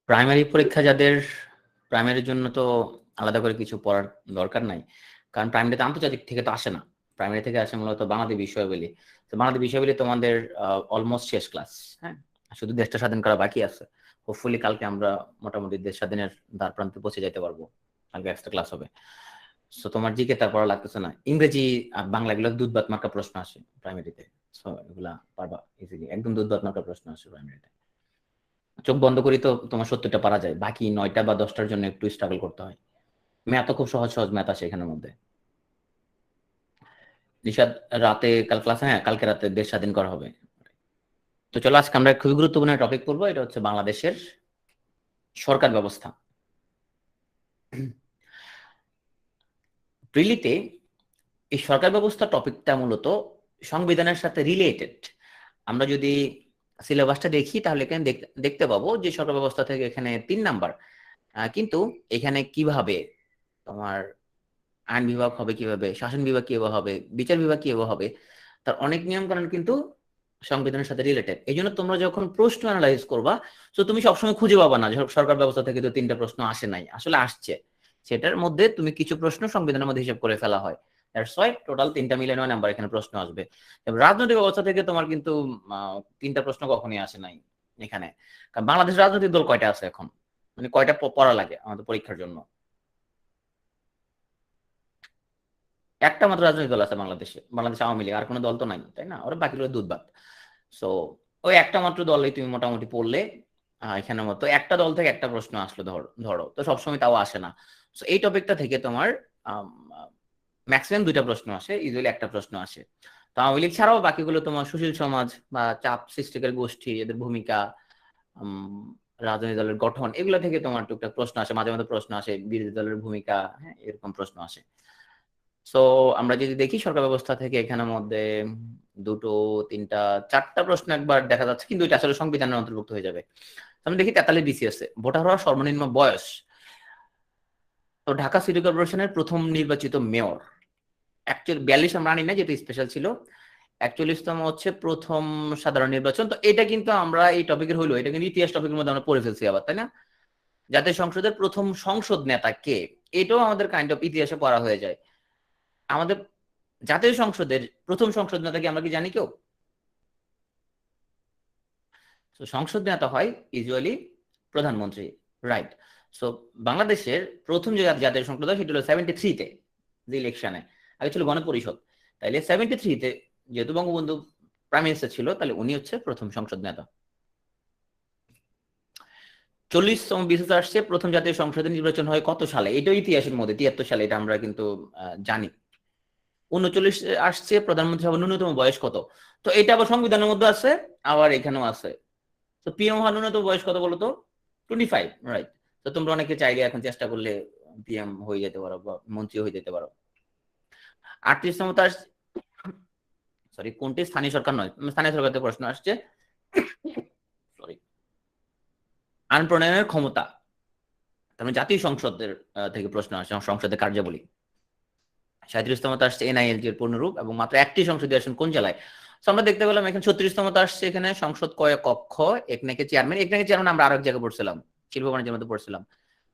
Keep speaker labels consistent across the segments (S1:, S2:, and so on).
S1: Primary পরীক্ষা যাদের, প্রাইমারির জন্য তো আলাদা করে কিছু পড়ার দরকার নাই, কারণ প্রাইমারিতে আন্তর্জাতিক থেকে তো আসে না, প্রাইমারি থেকে আসে মূলত বাংলাদেশ বিষয়াবলী। তো বাংলাদেশ বিষয়াবলী তোমাদের অলমোস্ট শেষ ক্লাস, হ্যাঁ, শুধু দেশটা স্বাধীন করা বাকি আছে। হোপফুলি কালকে আমরা মোটামুটি দেশ স্বাধীনের দ্বার প্রান্তে পৌঁছে যেতে পারবো, কালকে এক্সট্রা ক্লাস হবে। সো তোমার জিকে তার পড়া লাগতেছে না, ইংরেজি আর বাংলা এগুলো দুধবাত মার্কা প্রশ্ন আসে প্রাইমারিতে। সো এগুলা পারবা ইজিলি, একদম দুধবাত মার্কা প্রশ্ন আসে প্রাইমারিতে। চোখ বন্ধ করি তো তোমার 70টা পারা যায়, বাকি 9টা বা 10টার জন্য একটু স্ট্রাগল করতে হয়। ম্যাথ তো খুব সহজ সহজ ম্যাথ আসে এখানের মধ্যে। নিশাদ রাতে কাল ক্লাসে, হ্যাঁ কালকে রাতে দেশ স্বাধীন করা হবে। তো চলো আজকে আমরা খুবই গুরুত্বপূর্ণ টপিক পড়বো, এটা হচ্ছে বাংলাদেশের সরকার ব্যবস্থা। প্রিলিতে এই সরকার ব্যবস্থা টপিকটা মূলত সংবিধানের সাথে রিলেটেড। আমরা যদি সিলেবাসটা দেখি তাহলে এখানে দেখতে পাবো যে সরকার ব্যবস্থা থেকে এখানে 3 নাম্বার, কিন্তু এখানে কিভাবে তোমার আইন বিভাগ হবে, কিভাবে শাসন বিভাগ কিভাবে হবে, বিচার বিভাগ কিভাবে হবে, তার অনেক নিয়ম কানুন কিন্তু সংবিধানের সাথে রিলেটেড। এই জন্য তোমরা যখন প্রশ্ন অ্যানালাইজ করবা, তো তুমি সবসময় খুঁজে পাবা না সরকার ব্যবস্থা থেকে তো 3টা প্রশ্ন আসে নাই, আসলে আসছে। সেটার মধ্যে তুমি কিছু প্রশ্ন সংবিধানের মধ্যে হিসাব করে ফেলা হয়, দ্যাটস ওয়াই টোটাল 3টা মিলে 9 নাম্বার এখানে প্রশ্ন আসবে। রাজনৈতিক অবস্থা থেকে তোমার কিন্তু 3টা প্রশ্ন কখনই আসে নাই এখানে। কারণ বাংলাদেশ রাজনৈতিক দল কয়টা আছে এখন, মানে কয়টা পড়া লাগে আমাদের পরীক্ষার জন্য? একটা মাত্র রাজনৈতিক দল আছে বাংলাদেশে, বাংলাদেশ আওয়ামী লীগ, আর কোনো দল তো নাই, তাই না? ওরা বাকিগুলো দুধবাত। সো ওই একটা মাত্র দলেই তুমি মোটামুটি পড়লে এখানের মতো একটা দল থেকে একটা প্রশ্ন আসলো ধরো, তো সবসময় তাও আসে না। সো এই টপিকটা থেকে তোমার ম্যাক্সিমাম 2টা প্রশ্ন আসে, ইউজুয়ালি একটা প্রশ্ন আসে। তো আওয়ামী লীগ ছাড়াও বাকিগুলো তোমার সুশীল সমাজ বা চাপ সৃষ্টিকারী গোষ্ঠী, এদের ভূমিকা, রাজনৈতিক দলের গঠন, এগুলো থেকে তোমার টুকটাক প্রশ্ন আসে, মাঝে মাঝে প্রশ্ন আসে বিরোধী দলের ভূমিকা, হ্যাঁ এরকম প্রশ্ন আসে। সো আমরা যদি দেখি সরকার ব্যবস্থা থেকে এখানের মধ্যে 2, 3, 4টা প্রশ্ন একবার দেখা যাচ্ছে, কিন্তু এটা আসলে সংবিধানের অন্তর্ভুক্ত হয়ে যাবে। আমরা দেখি 43 বিসিএস এ ভোটার হওয়ার সর্বনিম্ন বয়স। তো ঢাকা সিটি কর্পোরেশনের প্রথম নির্বাচিত মেয়র, অ্যাকচুয়ালি 42 আমরা আনি না, যেটা স্পেশাল ছিল। 41তম হচ্ছে প্রথম সাধারণ নির্বাচন। তো এটা কিন্তু আমরা এই টপিকের হইলো, এটা কিন্তু ইতিহাস টপিকের মধ্যে আমরা পড়ে ফেলছি আবার, তাই না? জাতীয় সংসদের প্রথম সংসদ নেতা কে, এটাও আমাদের কাইন্ড অফ ইতিহাসে পড়া হয়ে যায়। আমাদের জাতীয় সংসদের প্রথম সংসদ নেতা কি আমরা কি জানি কেউ? তো সংসদ নেতা হয় ইউজুয়ালি প্রধানমন্ত্রী, রাইট? সো বাংলাদেশের প্রথম যে জাতীয় সংসদ হয় সেটা হলো 73-তে, যে ইলেকশনে, আগে ছিল গণপরিষদ। তাইলে 73-তে যেহেতু বঙ্গবন্ধু প্রাইম মিনিস্টার ছিল, তাহলে উনি হচ্ছে প্রথম সংসদ নেতা। 40তম বিসিএস আসছে, প্রথম জাতীয় সংসদের নির্বাচন হয় কত সালে? এটাও ইতিহাসের মধ্যে 73 সালে, এটা আমরা কিন্তু জানি। 39 আসছে, প্রধানমন্ত্রী হওয়ার ন্যূনতম বয়স কত? তো এটা আবার সংবিধানের মধ্যে আছে, আবার এখানেও আছে। তো পিএম হওয়ার ন্যূনতম বয়স কত বলতো? 25, রাইট? তো তোমরা অনেকে চাইলে এখন চেষ্টা করলে পিএম হয়ে যেতে পারো বা মন্ত্রী হয়ে যেতে পারো। 38তম তার, সরি কোনটি স্থানীয় সরকার নয়, স্থানীয় সরকারের প্রশ্ন আসছে। সরি, আইন প্রণয়নের ক্ষমতা, তার মানে জাতীয় সংসদের থেকে প্রশ্ন আসছে, সংসদের কার্যাবলী। 37তম আসছে এনআইএলজি এর পূর্ণরূপ এবং মাত্র একটি সংসদীয় আসন কোন জেলায়? আমরা দেখতে পেলাম এখানে 36তম আসছে, এখানে সংসদ কয় কক্ষ, একনাকে চেয়ারম্যান। একনাকে চেয়ারম্যান আমরা আরেক জায়গায় পড়ছিলাম, শিল্প বাণিজ্যের মধ্যে পড়ছিলাম।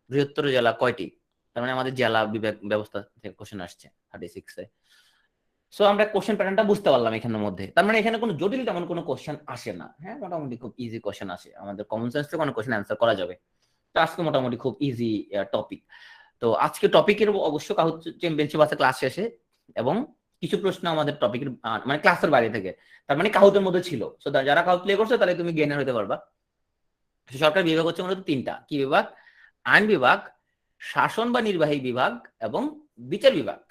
S1: বৃহত্তর জেলা কয়টি? তার মানে আমাদের জেলা বিভাগ ব্যবস্থা থেকে কোশ্চেন আসছে 36-এ। সো আমরা কোশ্চেন প্যাটার্নটা বুঝতে পারলাম এখানের মধ্যে। তার মানে এখানে কোনো জটিল তেমন কোনো কোশ্চেন আসে না, হ্যাঁ মোটামুটি খুব ইজি কোশ্চেন আসে, আমাদের কমন সেন্স থেকে কোনো কোশ্চেন অ্যান্সার করা যাবে। তো আজকে মোটামুটি খুব ইজি টপিক। তো আজকে টপিকের অবশ্য কাহুত চ্যাম্পিয়নশিপ আছে ক্লাস শেষে, এবং কিছু প্রশ্ন আমাদের টপিকের মানে ক্লাসের বাইরে থেকে, তার মানে কাহুতের মধ্যে ছিল। সো যারা কাহুত প্লে করছে তাহলে তুমি গেইনার হতে পারবা। সরকার বিভাগ হচ্ছে মূলত 3টা, কি বিভাগ? আইন বিভাগ, শাসন বা নির্বাহী বিভাগ এবং বিচার বিভাগ।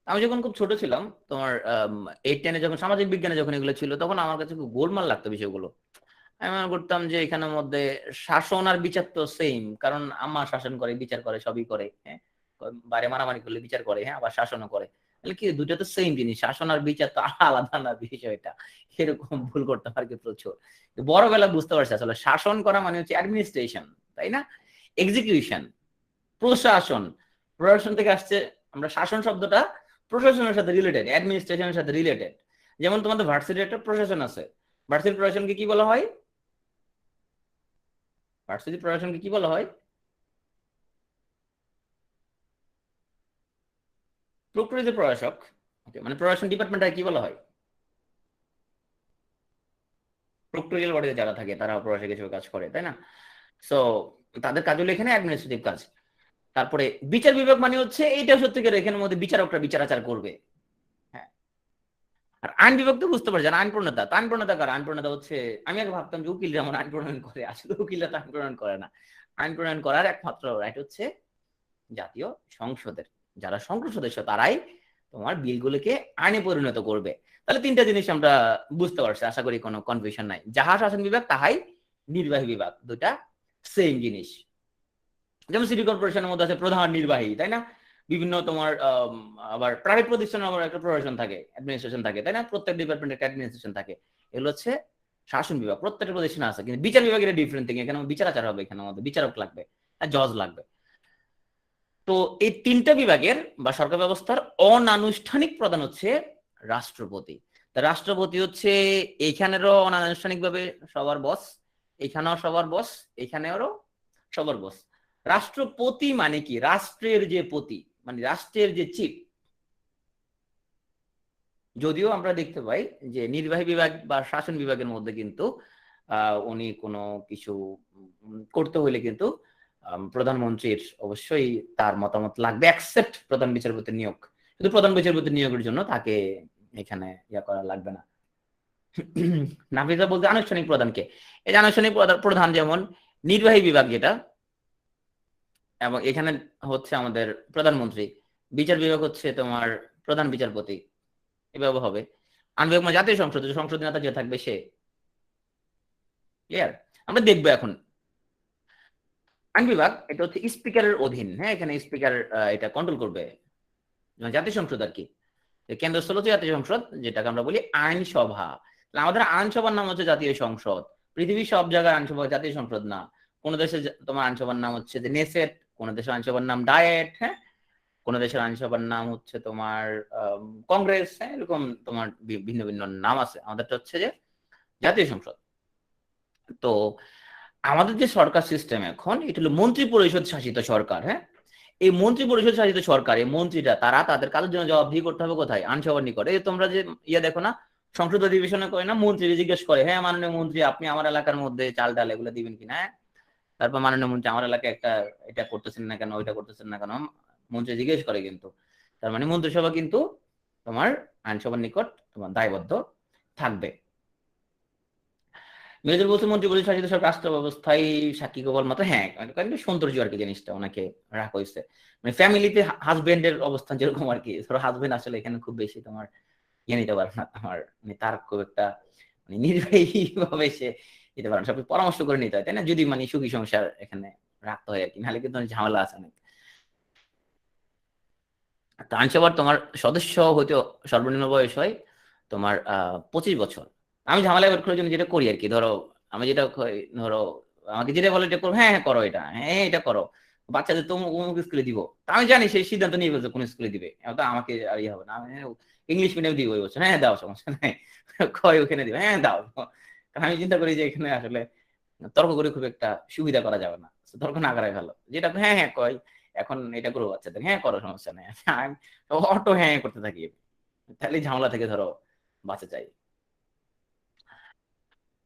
S1: আমি যখন খুব ছোট ছিলাম, তোমার 8-10-এ যখন সামাজিক বিজ্ঞানে যখন এগুলো ছিল, তখন আমার কাছে খুব গোলমাল লাগতো বিষয়গুলো। আমি মনে করতাম যে এখানের মধ্যে শাসন আর বিচার তো সেম, কারণ আম্মা শাসন করে, বিচার করে, সবই করে, হ্যাঁ বাইরে মারামারি করলে বিচার করে, হ্যাঁ আবার শাসনও করে। তাহলে কি দুটো তো সেম জিনিস, শাসন আর বিচার তো আলাদা না বিষয়টা। এরকম ভুল করতে পারে প্রচুর। বড়বেলা বুঝতে পারছি আসলে শাসন করা মানে হচ্ছে অ্যাডমিনিস্ট্রেশন, তাই না? এক্সিকিউশন, প্রশাসন, প্রশাসন থেকে আসছে। আমরা শাসন শব্দটা প্রশাসনের সাথে রিলেটেড, অ্যাডমিনিস্ট্রেশনের সাথে রিলেটেড। যেমন তোমাদের ভার্সিটির একটা প্রশাসন আছে, ভার্সিটির প্রশাসনকে কি বলা হয়? ভার্সিটি প্রশাসনকে কি বলা হয়? প্রক্টর প্রশাসক। মানে প্রশাসন ডিপার্টমেন্টে কি বলা হয়? প্রক্টোরিয়াল বডিতে যারা থাকে তারা প্রশাসক হিসেবে কাজ করে, তাই না? সো তাদের কাজ হলো এখানে অ্যাডমিনিস্ট্রেটিভ কাজ। তারপরে বিচার বিভাগ মানে হচ্ছে এইটা সত্যিকার এখানের মধ্যে বিচারকরা বিচার আচার করবে। হ্যাঁ। আর আইন বিভাগ তো বুঝতে পারছেন, আইন প্রণেতা। আইন প্রণেতা কার? আইন প্রণেতা হচ্ছে, আমি আগে ভাবতাম যে উকিল যেমন আইন প্রণয়ন করে, আসলে উকিলরা তো আইন প্রণয়ন করে না। আইন প্রণয়ন করার একমাত্র রাইট হচ্ছে জাতীয় সংসদের। যারা সংসদ সদস্য তারাই তোমার বিলগুলোকে আইনে পরিণত করবে। তাহলে তিনটা জিনিস আমরা বুঝতে পারছি, আশা করি কোনো কনফিউশন নাই। যাহা শাসন বিভাগ তাহাই নির্বাহী বিভাগ, দুটা সেম জিনিস। যেমন সিটি কর্পোরেশনের মধ্যে আছে প্রধান নির্বাহী, তাই না? বিভিন্ন তোমার আবার প্রাইভেট প্রতিষ্ঠানের আবার একটা প্রশাসন থাকে, অ্যাডমিনিস্ট্রেশন থাকে, তাই না? প্রত্যেক ডিপার্টমেন্টের একটা অ্যাডমিনিস্ট্রেশন থাকে। এগুলো হচ্ছে শাসন বিভাগ, প্রত্যেকটা প্রতিষ্ঠানে আছে। কিন্তু বিচার বিভাগের ডিফারেন্ট থিং, এখানে বিচার আচার হবে, এখানে আমাদের বিচারক লাগবে, জজ লাগবে। তো এই তিনটা বিভাগের বা সরকার ব্যবস্থার অনানুষ্ঠানিক প্রধান হচ্ছে রাষ্ট্রপতি। রাষ্ট্রপতি হচ্ছে এইখানেরও অনানুষ্ঠানিক ভাবে সবার বস, এখানেও সবার বস, এখানেও সবার বস। রাষ্ট্রপতি মানে কি? রাষ্ট্রের যে পতি, মানে রাষ্ট্রের যে চিফ। যদিও আমরা দেখতে পাই যে নির্বাহী বিভাগ বা শাসন বিভাগের মধ্যে কিন্তু উনি কোনো কিছু করতে হইলে কিন্তু প্রধানমন্ত্রীর অবশ্যই তার মতামত লাগবে, অ্যাকসেপ্ট প্রধান বিচারপতির নিয়োগ। কিন্তু প্রধান বিচারপতির নিয়োগের জন্য তাকে এখানে ইয়া করা লাগবে না। নাফিজা বলতে আনুষ্ঠানিক প্রধানকে, এই যে আনুষ্ঠানিক প্রধান যেমন নির্বাহী বিভাগ যেটা, এবং এখানে হচ্ছে আমাদের প্রধানমন্ত্রী। বিচার বিভাগ হচ্ছে তোমার প্রধান বিচারপতি, এভাবে হবে। আইন বিভাগ মানে জাতীয় সংসদ, সংসদ নেতা যে থাকবে সে। ক্লিয়ার? আমরা দেখবো এখন আইন বিভাগ এটা হচ্ছে স্পিকারের অধীন। হ্যাঁ, এখানে স্পিকার এটা কন্ট্রোল করবে, জাতীয় সংসদ আর কি। কেন্দ্রস্থল হচ্ছে জাতীয় সংসদ, যেটাকে আমরা বলি আইনসভা। আমাদের আইনসভার নাম হচ্ছে জাতীয় সংসদ। পৃথিবীর সব জায়গায় আইনসভা জাতীয় সংসদ না। কোন দেশে তোমার আইনসভার নাম হচ্ছে যে নেসেট, কোন দেশের আইনসভার নাম ডায়েট, হ্যাঁ, কোন দেশের আইনসভার নাম হচ্ছে তোমার কংগ্রেস, হ্যাঁ, এরকম তোমার ভিন্ন ভিন্ন নাম আছে। আমাদেরটা হচ্ছে যে জাতীয় সংসদ। তো আমাদের যে সরকার সিস্টেম এখন, এটা হলো মন্ত্রী পরিষদ শাসিত সরকার। হ্যাঁ, এই মন্ত্রী পরিষদ শাসিত সরকার, এই মন্ত্রীরা তারা তাদের কাজের জন্য জবাবদিহি করতে হবে কোথায়? আইনসভার নিকট। এই তোমরা যে ইয়ে দেখো না, সংসদ অধিবেশনে করে না, মন্ত্রী জিজ্ঞেস করে, হ্যাঁ মাননীয় মন্ত্রী আপনি আমার এলাকার মধ্যে চাল ডাল এগুলো দিবেন কিনা? হ্যাঁ, তারপর মাননীয় মন্ত্রী আমার এলাকায় একটা এটা করতেছেন না কেন, ওইটা করতেছেন না কেন, মন্ত্রী জিজ্ঞেস করে। কিন্তু তার মানে মন্ত্রিসভা কিন্তু তোমার আইনসভার নিকট তোমার দায়বদ্ধ থাকবে। মেজর বলছে মন্ত্রী পরিষদ শাসিত সব রাষ্ট্র ব্যবস্থায় সাক্ষী কেবল মাত্র, হ্যাঁ কিন্তু সৌন্দর্য আর কি জিনিসটা ওনাকে রাখা হয়েছে। মানে ফ্যামিলিতে হাজবেন্ডের অবস্থান যেরকম আর কি, ধরো হাজবেন্ড আসলে এখানে খুব বেশি তোমার ইয়ে নিতে পারে না, তোমার মানে তার খুব একটা মানে নির্বাহী ভাবে সে নিতে পারে না, সব পরামর্শ করে নিতে হয়, তাই না? যদি মানে সুখী সংসার এখানে রাখতে হয় আর কি, নাহলে কিন্তু ঝামেলা আছে অনেক। আইনসভার তোমার সদস্য হইতে সর্বনিম্ন বয়স হয় তোমার 25 বছর। আমি ঝামেলা বের করার জন্য যেটা করি আর কি, ধরো আমি যেটা ধরো আমাকে যেটা বলে এটা করো, হ্যাঁ হ্যাঁ করো, এটা হ্যাঁ এটা করো, বাচ্চাদের তো অমুক স্কুলে দিব, তা আমি জানি সেই সিদ্ধান্ত নিয়ে বলছে কোন স্কুলে দিবে, তো আমাকে আর ইয়ে হবে না, আমি ইংলিশ মিডিয়াম দিব ওই বছর, হ্যাঁ দাও সমস্যা নাই, কয় ওখানে দিবে, হ্যাঁ দাও। কারণ আমি চিন্তা করি যে এখানে আসলে তর্ক করে খুব একটা সুবিধা করা যাবে না, তর্ক না করাই ভালো। যেটা হ্যাঁ হ্যাঁ কয় এখন এটা করবো বাচ্চাদের, হ্যাঁ করো সমস্যা নেই, আমি অটো হ্যাঁ করতে থাকি, তাহলে ঝামেলা থেকে ধরো বাঁচা যায়।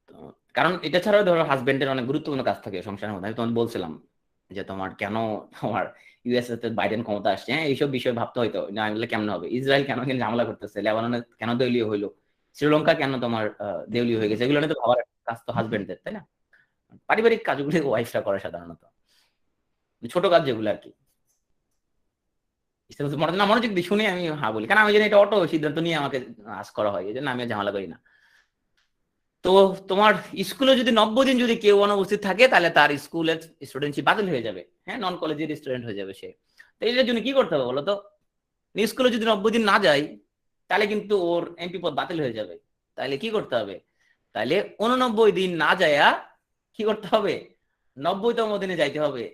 S1: তো কারণ এটা ছাড়াও ধরো হাজবেন্ডের অনেক গুরুত্বপূর্ণ কাজ থাকে সংসারের মধ্যে। আমি তোমাকে বলছিলাম যে তোমার কেন তোমার ইউএসএ তে বাইডেন ক্ষমতা আসছে, হ্যাঁ এইসব বিষয়ে ভাবতে হয়তো না, এগুলো কেমন হবে, ইসরায়েল কেন কেন ঝামেলা করতেছে, লেবাননে কেন দলীয় হইলো, শ্রীলঙ্কা কেন তোমার দেউলীয় হয়ে গেছে, এগুলো নিয়ে তো ভাবার কাজ তো হাজবেন্ডদের, তাই না? পারিবারিক কাজগুলো ওয়াইফরা করে সাধারণত, ছোট কাজ যেগুলো আর কি। মনোযোগ দিয়ে শুনে আমি হ্যাঁ বলি, কারণ আমি জানি এটা অটো সিদ্ধান্ত নিয়ে আমাকে আজ করা হয়, এই জন্য আমি ঝামেলা করি না। তো তোমার স্কুলে যদি 90 দিন যদি কেউ অনুপস্থিত থাকে, তাহলে তার স্কুলের স্টুডেন্টশিপ বাতিল হয়ে যাবে, হ্যাঁ, নন কলেজের স্টুডেন্ট হয়ে যাবে সে। তো এটার জন্য কি করতে হবে বলো তো? স্কুলে যদি 90 দিন না যায়, তাহলে কিন্তু ওর এমপি পদ বাতিল হয়ে যাবে। তাহলে কি করতে হবে? তাহলে 89 দিন না যায়া কি করতে হবে? 90তম দিনে যাইতে হবে।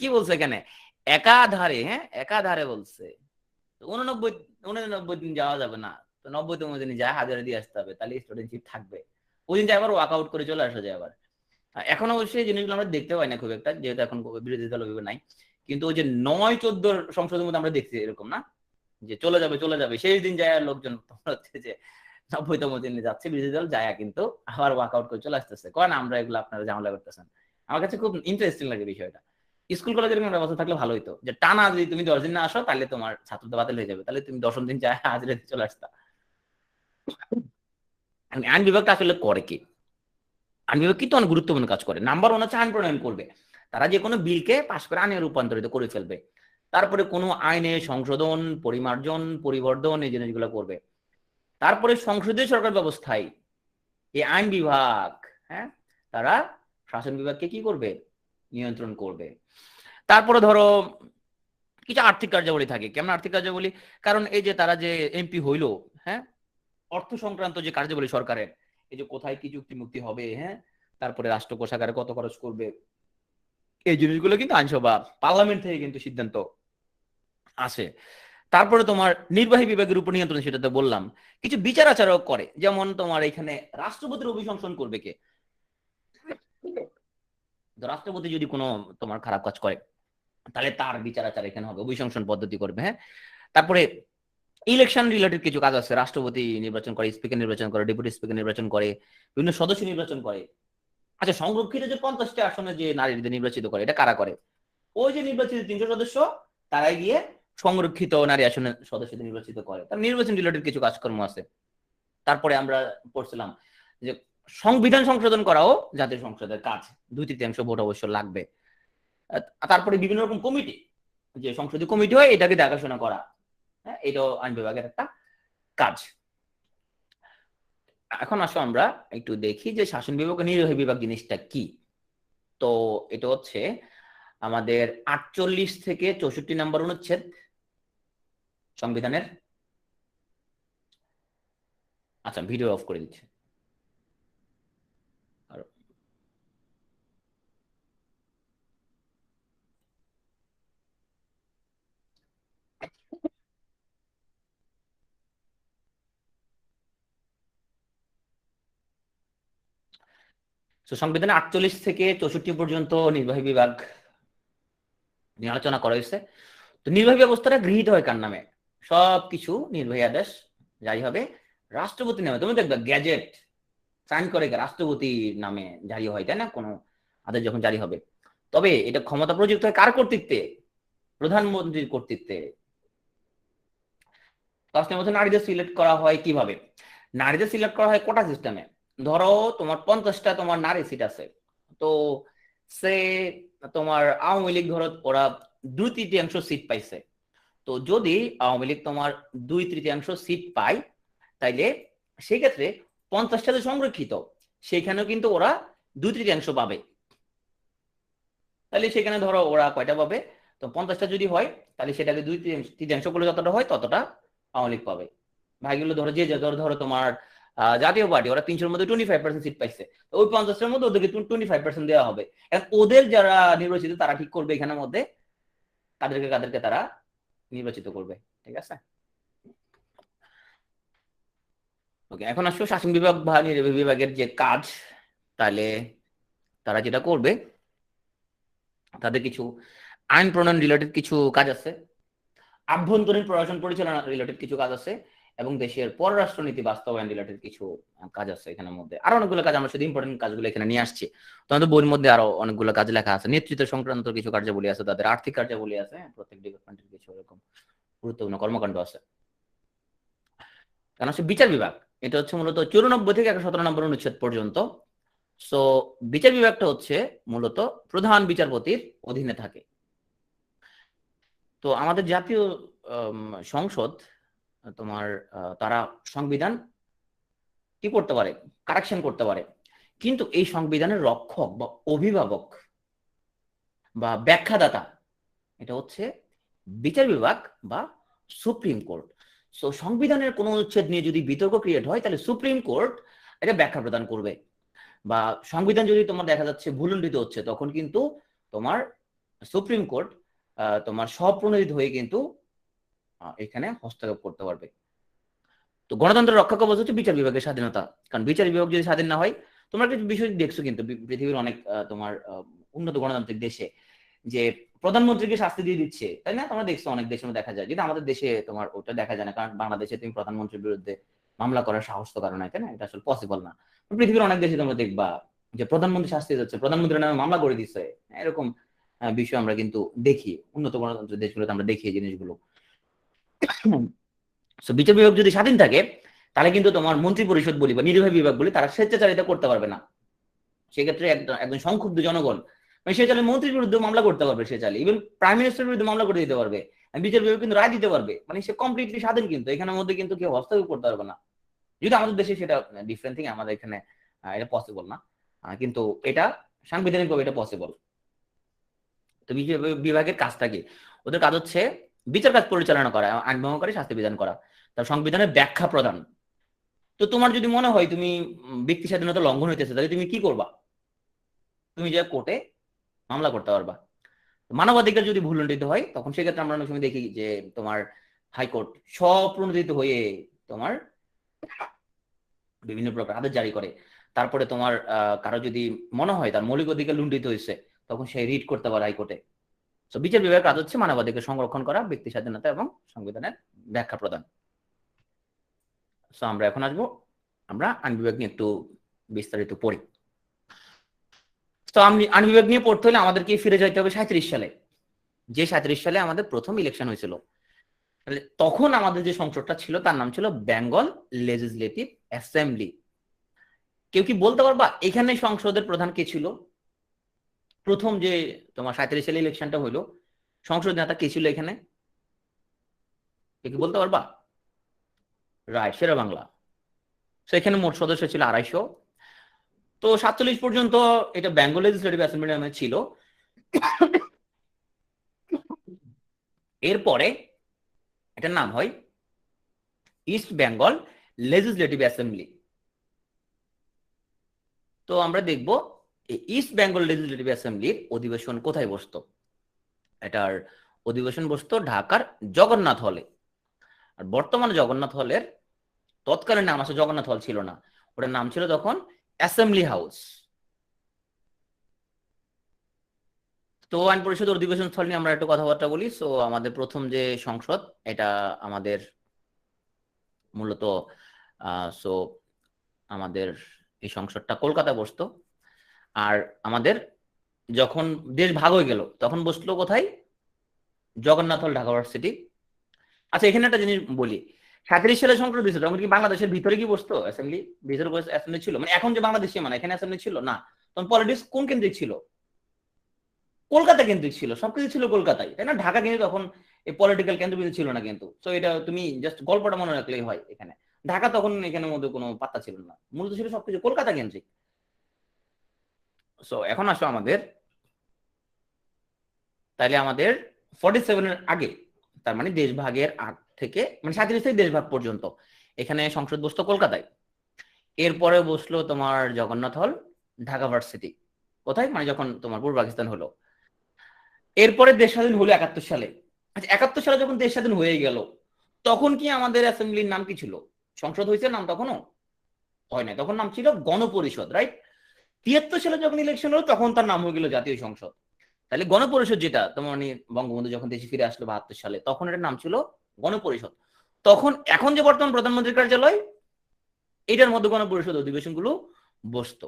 S1: কি বলছে এখানে? একাধারে, হ্যাঁ একাধারে বলছে। 89 89 দিন যাওয়া যাবে না, তো 90তম দিনে যায় হাজারে দিয়ে আসতে হবে, তাহলে স্টুডেন্টশিপ থাকবে। ওই দিন যায় আবার ওয়াক আউট করে চলে আসা যায় আবার। এখন অবশ্যই জিনিসগুলো আমরা দেখতে পাই না খুব একটা, যেহেতু এখন বিরোধী দল অভিযোগ নাই, কিন্তু ওই যে 9-14 সংসদের মধ্যে আমরা দেখছি এরকম না, যে চলে যাবে চলে যাবে, সেই দিন যায় লোকজন হচ্ছে যে 90তম দিনে যাচ্ছে বিরোধী দল যায়, কিন্তু আবার ওয়াকআউট করে চলে আসতেছে, কয় না আমরা এগুলো আপনারা ঝামেলা করতেছেন। আমার কাছে খুব ইন্টারেস্টিং লাগে বিষয়টা। স্কুল কলেজের এরকম ব্যবস্থা থাকলে ভালো হতো, যে টানা যদি তুমি 10 দিন না আসো তাহলে তোমার ছাত্রত্ব বাতিল হয়ে যাবে, তাহলে তুমি 10ম দিন যায় হাজিরা দিতে চলে আসতা। আইন বিভাগটা আসলে করে কি? আইন বিভাগ কিন্তু অনেক গুরুত্বপূর্ণ কাজ করে। নাম্বার 1 হচ্ছে আইন প্রণয়ন করবে, তারা যে কোনো বিলকে পাশ করে আইনে রূপান্তরিত করে ফেলবে। তারপরে কোনো আইনে সংশোধন, পরিমার্জন, পরিবর্ধন এই জিনিসগুলো করবে। তারপরে সংসদীয় সরকার ব্যবস্থায় এই আইন বিভাগ, হ্যাঁ, তারা শাসন বিভাগকে কি করবে? নিয়ন্ত্রণ করবে। তারপরে ধরো কিছু আর্থিক কার্যাবলী থাকে। কেমন আর্থিক কার্যাবলী? কারণ এই যে তারা যে এমপি হইলো, হ্যাঁ, অর্থ সংক্রান্ত যে কার্যাবলী সরকারের, এই যে কোথায় কি চুক্তি মুক্তি হবে, হ্যাঁ, তারপরে রাষ্ট্র কোষাগারে কত খরচ করবে, এই জিনিসগুলো কিন্তু আইনসভা পার্লামেন্ট থেকে কিন্তু সিদ্ধান্ত আসে। তারপরে তোমার নির্বাহী বিভাগের উপর নিয়ন্ত্রণ, সেটা তো বললাম। কিছু বিচার আচারক করে, যেমন তোমার এখানে রাষ্ট্রপতির অভিশংসন করবে কে? রাষ্ট্রপতি যদি কোনো তোমার খারাপ কাজ করে তাহলে তার বিচার আচার এখানে হবে, অভিশংসন পদ্ধতি করবে, হ্যাঁ। তারপরে ইলেকশন রিলেটেড কিছু কাজ আছে, রাষ্ট্রপতি নির্বাচন করে, স্পিকার নির্বাচন করে, ডেপুটি স্পিকার নির্বাচন করে, বিভিন্ন সদস্য নির্বাচন করে। আচ্ছা, সংরক্ষিত যে 50টা আসনে যে নারীদের নির্বাচিত করে, এটা কারা করে? ওই যে নির্বাচিত 300 সদস্য, তারাই গিয়ে সংরক্ষিত নারী আসনে সদস্যদের নির্বাচিত করে। তার নির্বাচন রিলেটেড কিছু কাজকর্ম আছে। তারপরে আমরা পড়ছিলাম যে সংবিধান সংশোধন করাও জাতীয় সংসদের কাজ, 2/3 ভোট অবশ্য লাগবে। তারপরে বিভিন্ন রকম কমিটি, যে সংসদীয় কমিটি হয়, এটাকে দেখাশোনা করা, হ্যাঁ, এটাও আইন বিভাগের একটা কাজ। এখন আসো আমরা একটু দেখি যে শাসন বিভাগ ও নির্বাহী বিভাগ জিনিসটা কি। তো এটা হচ্ছে আমাদের 48 থেকে 64 নম্বর অনুচ্ছেদ সংবিধানের। আচ্ছা, ভিডিও অফ করে দিচ্ছে। তো সংবিধানে 48 থেকে 64 পর্যন্ত নির্বাহী বিভাগ নিয়ে আলোচনা করা হয়েছে। তো নির্বাহী ব্যবস্থাটা গৃহীত হয় কার নামে? সবকিছু নির্বাহী আদেশ জারি হবে রাষ্ট্রপতির নামে। তুমি দেখবে গ্যাজেট সাইন করে রাষ্ট্রপতির নামে জারি হয়, তাই না? কোনো আদেশ যখন জারি হবে, তবে এটা ক্ষমতা প্রযুক্ত হয় কার কর্তৃত্বে? প্রধানমন্ত্রীর কর্তৃত্বে। প্রশ্নের মধ্যে নারীদের সিলেক্ট করা হয় কিভাবে? নারীদের সিলেক্ট করা হয় কোটা সিস্টেমে। ধরো তোমার 50টা তোমার নারী সিট আছে, তো সে তোমার আওয়ামী লীগ ধরো ওরা 2/3 সিট পাইছে। তো যদি আওয়ামী লীগ তোমার 2/3 সিট পায়, তাইলে সেই ক্ষেত্রে 50টা যে সংরক্ষিত, সেখানেও কিন্তু ওরা 2/3 পাবে। তাহলে সেখানে ধরো ওরা কয়টা পাবে? তো 50টা যদি হয়, তাহলে সেটাকে 2/3 করলে যতটা হয় ততটা আওয়ামী লীগ পাবে। ভাইগুলো ধরো যে ধরো ধরো তোমার জাতীয় পার্টি, ওরা 300-র মধ্যে 25% সিট পাইছে, ওই 50টার মধ্যে ওদেরকে 25% দেওয়া হবে। এখন ওদের যারা নির্বাচিত তারা ঠিক করবে এখানের মধ্যে কাদেরকে কাদেরকে তারা নির্বাচিত করবে। ঠিক আছে, ওকে। এখন আসলে শাসন বিভাগ বা নির্বাহী বিভাগের যে কাজ, তাহলে তারা যেটা করবে, তাদের কিছু আইন প্রণয়ন রিলেটেড কিছু কাজ আছে, আভ্যন্তরীণ প্রশাসন পরিচালনা রিলেটেড কিছু কাজ আছে, এবং দেশের পররাষ্ট্র নীতি বাস্তবায়ন রিলেটেড কিছু কাজ আছে এখানের মধ্যে। আরো অনেকগুলো কাজ, আমরা শুধু ইম্পর্টেন্ট কাজগুলো এখানে নিয়ে আসছি। তোমাদের বইয়ের মধ্যে আরো অনেকগুলো কাজ লেখা আছে, নেতৃত্ব সংক্রান্ত কিছু কার্যাবলী আছে, তাদের আর্থিক কার্যাবলী আছে, প্রত্যেক ডিপার্টমেন্টের কিছু এরকম গুরুত্বপূর্ণ কর্মকাণ্ড আছে। কারণ হচ্ছে বিচার বিভাগ, এটা হচ্ছে মূলত 94 থেকে 117 নম্বর অনুচ্ছেদ পর্যন্ত। সো বিচার বিভাগটা হচ্ছে মূলত প্রধান বিচারপতির অধীনে থাকে। তো আমাদের জাতীয় সংসদ তোমার তারা সংবিধান কি করতে পারে? কারেকশন করতে পারে। কিন্তু এই সংবিধানের রক্ষক বা অভিভাবক বা ব্যাখ্যাদাতা, এটা হচ্ছে বিচার বিভাগ বা সুপ্রিম কোর্ট। সো সংবিধানের কোন অনুচ্ছেদ নিয়ে যদি বিতর্ক ক্রিয়েট হয়, তাহলে সুপ্রিম কোর্ট এটা ব্যাখ্যা প্রদান করবে। বা সংবিধান যদি তোমার দেখা যাচ্ছে ভুলুণ্ঠিত হচ্ছে, তখন কিন্তু তোমার সুপ্রিম কোর্ট তোমার স্বপ্রণোদিত হয়ে কিন্তু এখানে হস্তক্ষেপ করতে পারবে। তো গণতন্ত্রের রক্ষা কবচ হচ্ছে বিচার বিভাগের স্বাধীনতা। কারণ বিচার বিভাগ যদি স্বাধীন না হয়, তোমরা কিছু বিষয় দেখছো কিন্তু পৃথিবীর অনেক তোমার উন্নত গণতান্ত্রিক দেশে যে প্রধানমন্ত্রীকে শাস্তি দিয়ে দিচ্ছে, তাই না? তোমরা দেখছো অনেক দেশের মধ্যে দেখা যায়, কিন্তু আমাদের দেশে তোমার ওটা দেখা যায় না, কারণ বাংলাদেশে তুমি প্রধানমন্ত্রীর বিরুদ্ধে মামলা করার সাহস তো কারণ নাই, তাই না? এটা আসলে পসিবল না। পৃথিবীর অনেক দেশে তোমরা দেখবা যে প্রধানমন্ত্রী শাস্তি যাচ্ছে, প্রধানমন্ত্রীর নামে মামলা করে দিচ্ছে, এরকম বিষয় আমরা কিন্তু দেখি উন্নত গণতন্ত্রের দেশগুলোতে, আমরা দেখি এই জিনিসগুলো। বিচার বিভাগ যদি স্বাধীন থাকে তাহলে কিন্তু তোমার মন্ত্রী পরিষদ বলি বা নির্বাহী বিভাগ বলি, তারা স্বেচ্ছাচারিতা করতে পারবে না। সেক্ষেত্রে একজন সংক্ষুব্ধ জনগণ সে চাইলে মন্ত্রীর বিরুদ্ধে মামলা করতে পারবে, সে চাইলে ইভেন প্রাইম মিনিস্টারের বিরুদ্ধে মামলা করে দিতে পারবে, বিচার বিভাগ কিন্তু রায় দিতে পারবে, মানে সে কমপ্লিটলি স্বাধীন, কিন্তু এখানের মধ্যে কিন্তু কেউ হস্তক্ষেপ করতে পারবে না। যদি আমাদের দেশে সেটা ডিফারেন্ট থিং, আমাদের এখানে এটা পসিবল না, কিন্তু এটা সাংবিধানিক ভাবে এটা পসিবল। তো বিচার বিভাগের কাজটা কি? ওদের কাজ হচ্ছে বিচার কাজ পরিচালনা করা, আইন ভঙ্গকারী শাস্তি বিধান করা, তার সংবিধানের ব্যাখ্যা প্রদান। তো তোমার যদি মনে হয় তুমি ব্যক্তি স্বাধীনতা লঙ্ঘন হইতেছে, তাহলে তুমি কি করবা? তুমি যে কোর্টে মামলা করতে পারবা। মানবাধিকার যদি ভুলণ্ঠিত হয় তখন সেক্ষেত্রে আমরা অনেক সময় দেখি যে তোমার হাইকোর্ট স্বপ্রণোদিত হয়ে তোমার বিভিন্ন প্রকার আদেশ জারি করে। তারপরে তোমার কারো যদি মনে হয় তার মৌলিক অধিকার লুণ্ঠিত হয়েছে, তখন সে রিট করতে পারে হাইকোর্টে। তো বিচার বিভাগের কাজ হচ্ছে মানবাধিকার সংরক্ষণ করা, ব্যক্তি স্বাধীনতা এবং সংবিধানের ব্যাখ্যা প্রদান। তো আমরা এখন আসবো, আমরা আইন বিভাগ নিয়ে একটু বিস্তারিত পড়ি। তো আইন বিভাগ নিয়ে পড়তে হলে আমাদেরকে ফিরে যাইতে হবে 37 সালে, যে 37 সালে আমাদের প্রথম ইলেকশন হয়েছিল। তখন আমাদের যে সংসদটা ছিল তার নাম ছিল বেঙ্গল লেজিসলেটিভ অ্যাসেম্বলি। কেউ কি বলতে পারবা এখানে সংসদের প্রধান কে ছিল? প্রথম যে তোমার 37 সালে ইলেকশনটা হইলো, সংসদ নেতা কে ছিল এখানে? কেউ কি বলতে পারবা? রাইট, শেরে বাংলা। সেখানে মোট সদস্য ছিল 250। তো 47 পর্যন্ত এটা বেঙ্গল লেজিসলেটিভ অ্যাসেম্বলি নামে ছিল। এরপরে এটার নাম হয় ইস্ট বেঙ্গল লেজিসলেটিভ অ্যাসেম্বলি। তো আমরা দেখব ইস্ট বেঙ্গল লেজিসলেটিভ অ্যাসেম্বলির অধিবেশন কোথায় বসতো। এটার অধিবেশন বসতো ঢাকার জগন্নাথ হলে। আর বর্তমানে জগন্নাথ হলের তৎকালীন নাম আসলে জগন্নাথ হল ছিল না, ওটার নাম ছিল তখন অ্যাসেম্বলি হাউস। তো আইন পরিষদের অধিবেশন স্থল নিয়ে আমরা একটু কথাবার্তা বলি। সো আমাদের প্রথম যে সংসদ, এটা আমাদের মূলত সো আমাদের এই সংসদটা কলকাতায় বসতো। আর আমাদের যখন দেশ ভাগ হয়ে গেল তখন বসলো কোথায়? জগন্নাথ হল, ঢাকা ইউনিভার্সিটি। আচ্ছা, এখানে একটা জিনিস বলি, 37 সালে সংসদ দিয়েছিল তখন কি বাংলাদেশের ভিতরে কি বসতো অ্যাসেম্বলি? ভিতরে অ্যাসেম্বলি ছিল, মানে এখন যে বাংলাদেশে মানে এখানে অ্যাসেম্বলি ছিল না। তখন পলিটিক্স কোন কেন্দ্রিক ছিল? কলকাতা কেন্দ্রিক ছিল, সবকিছু ছিল কলকাতায়, তাই না? ঢাকা কিন্তু তখন এই পলিটিক্যাল কেন্দ্রবিন্দু ছিল না কিন্তু। তো এটা তুমি জাস্ট গল্পটা মনে রাখলেই হয়। এখানে ঢাকা তখন এখানের মধ্যে কোনো পাত্তা ছিল না, মূলত ছিল সবকিছু কলকাতা কেন্দ্রিক। সো এখন আসো আমাদের, তাইলে আমাদের 47-এর আগে, তার মানে দেশ ভাগের আগ থেকে, মানে 37 থেকে দেশ ভাগ পর্যন্ত এখানে সংসদ বসতো কলকাতায়। এরপরে বসলো তোমার জগন্নাথ হল, ঢাকা ভার্সিটি। কোথায়? মানে যখন তোমার পূর্ব পাকিস্তান হলো। এরপরে দেশ স্বাধীন হলো 71 সালে। আচ্ছা, 71 সালে যখন দেশ স্বাধীন হয়ে গেল তখন কি আমাদের অ্যাসেম্বলির নাম কি ছিল? সংসদ হয়েছে নাম তখনও হয় নাই, তখন নাম ছিল গণপরিষদ, রাইট? 73 সালে যখন ইলেকশন হলো তখন তার নাম হয়ে গেল জাতীয় সংসদ। তাহলে গণপরিষদ যেটা তোমার মানে বঙ্গবন্ধু যখন দেশে ফিরে আসলো 72 সালে, তখন এটার নাম ছিল গণপরিষদ। তখন এখন যে বর্তমান প্রধানমন্ত্রীর কার্যালয়, এটার মধ্যে গণপরিষদ অধিবেশনগুলো বসতো।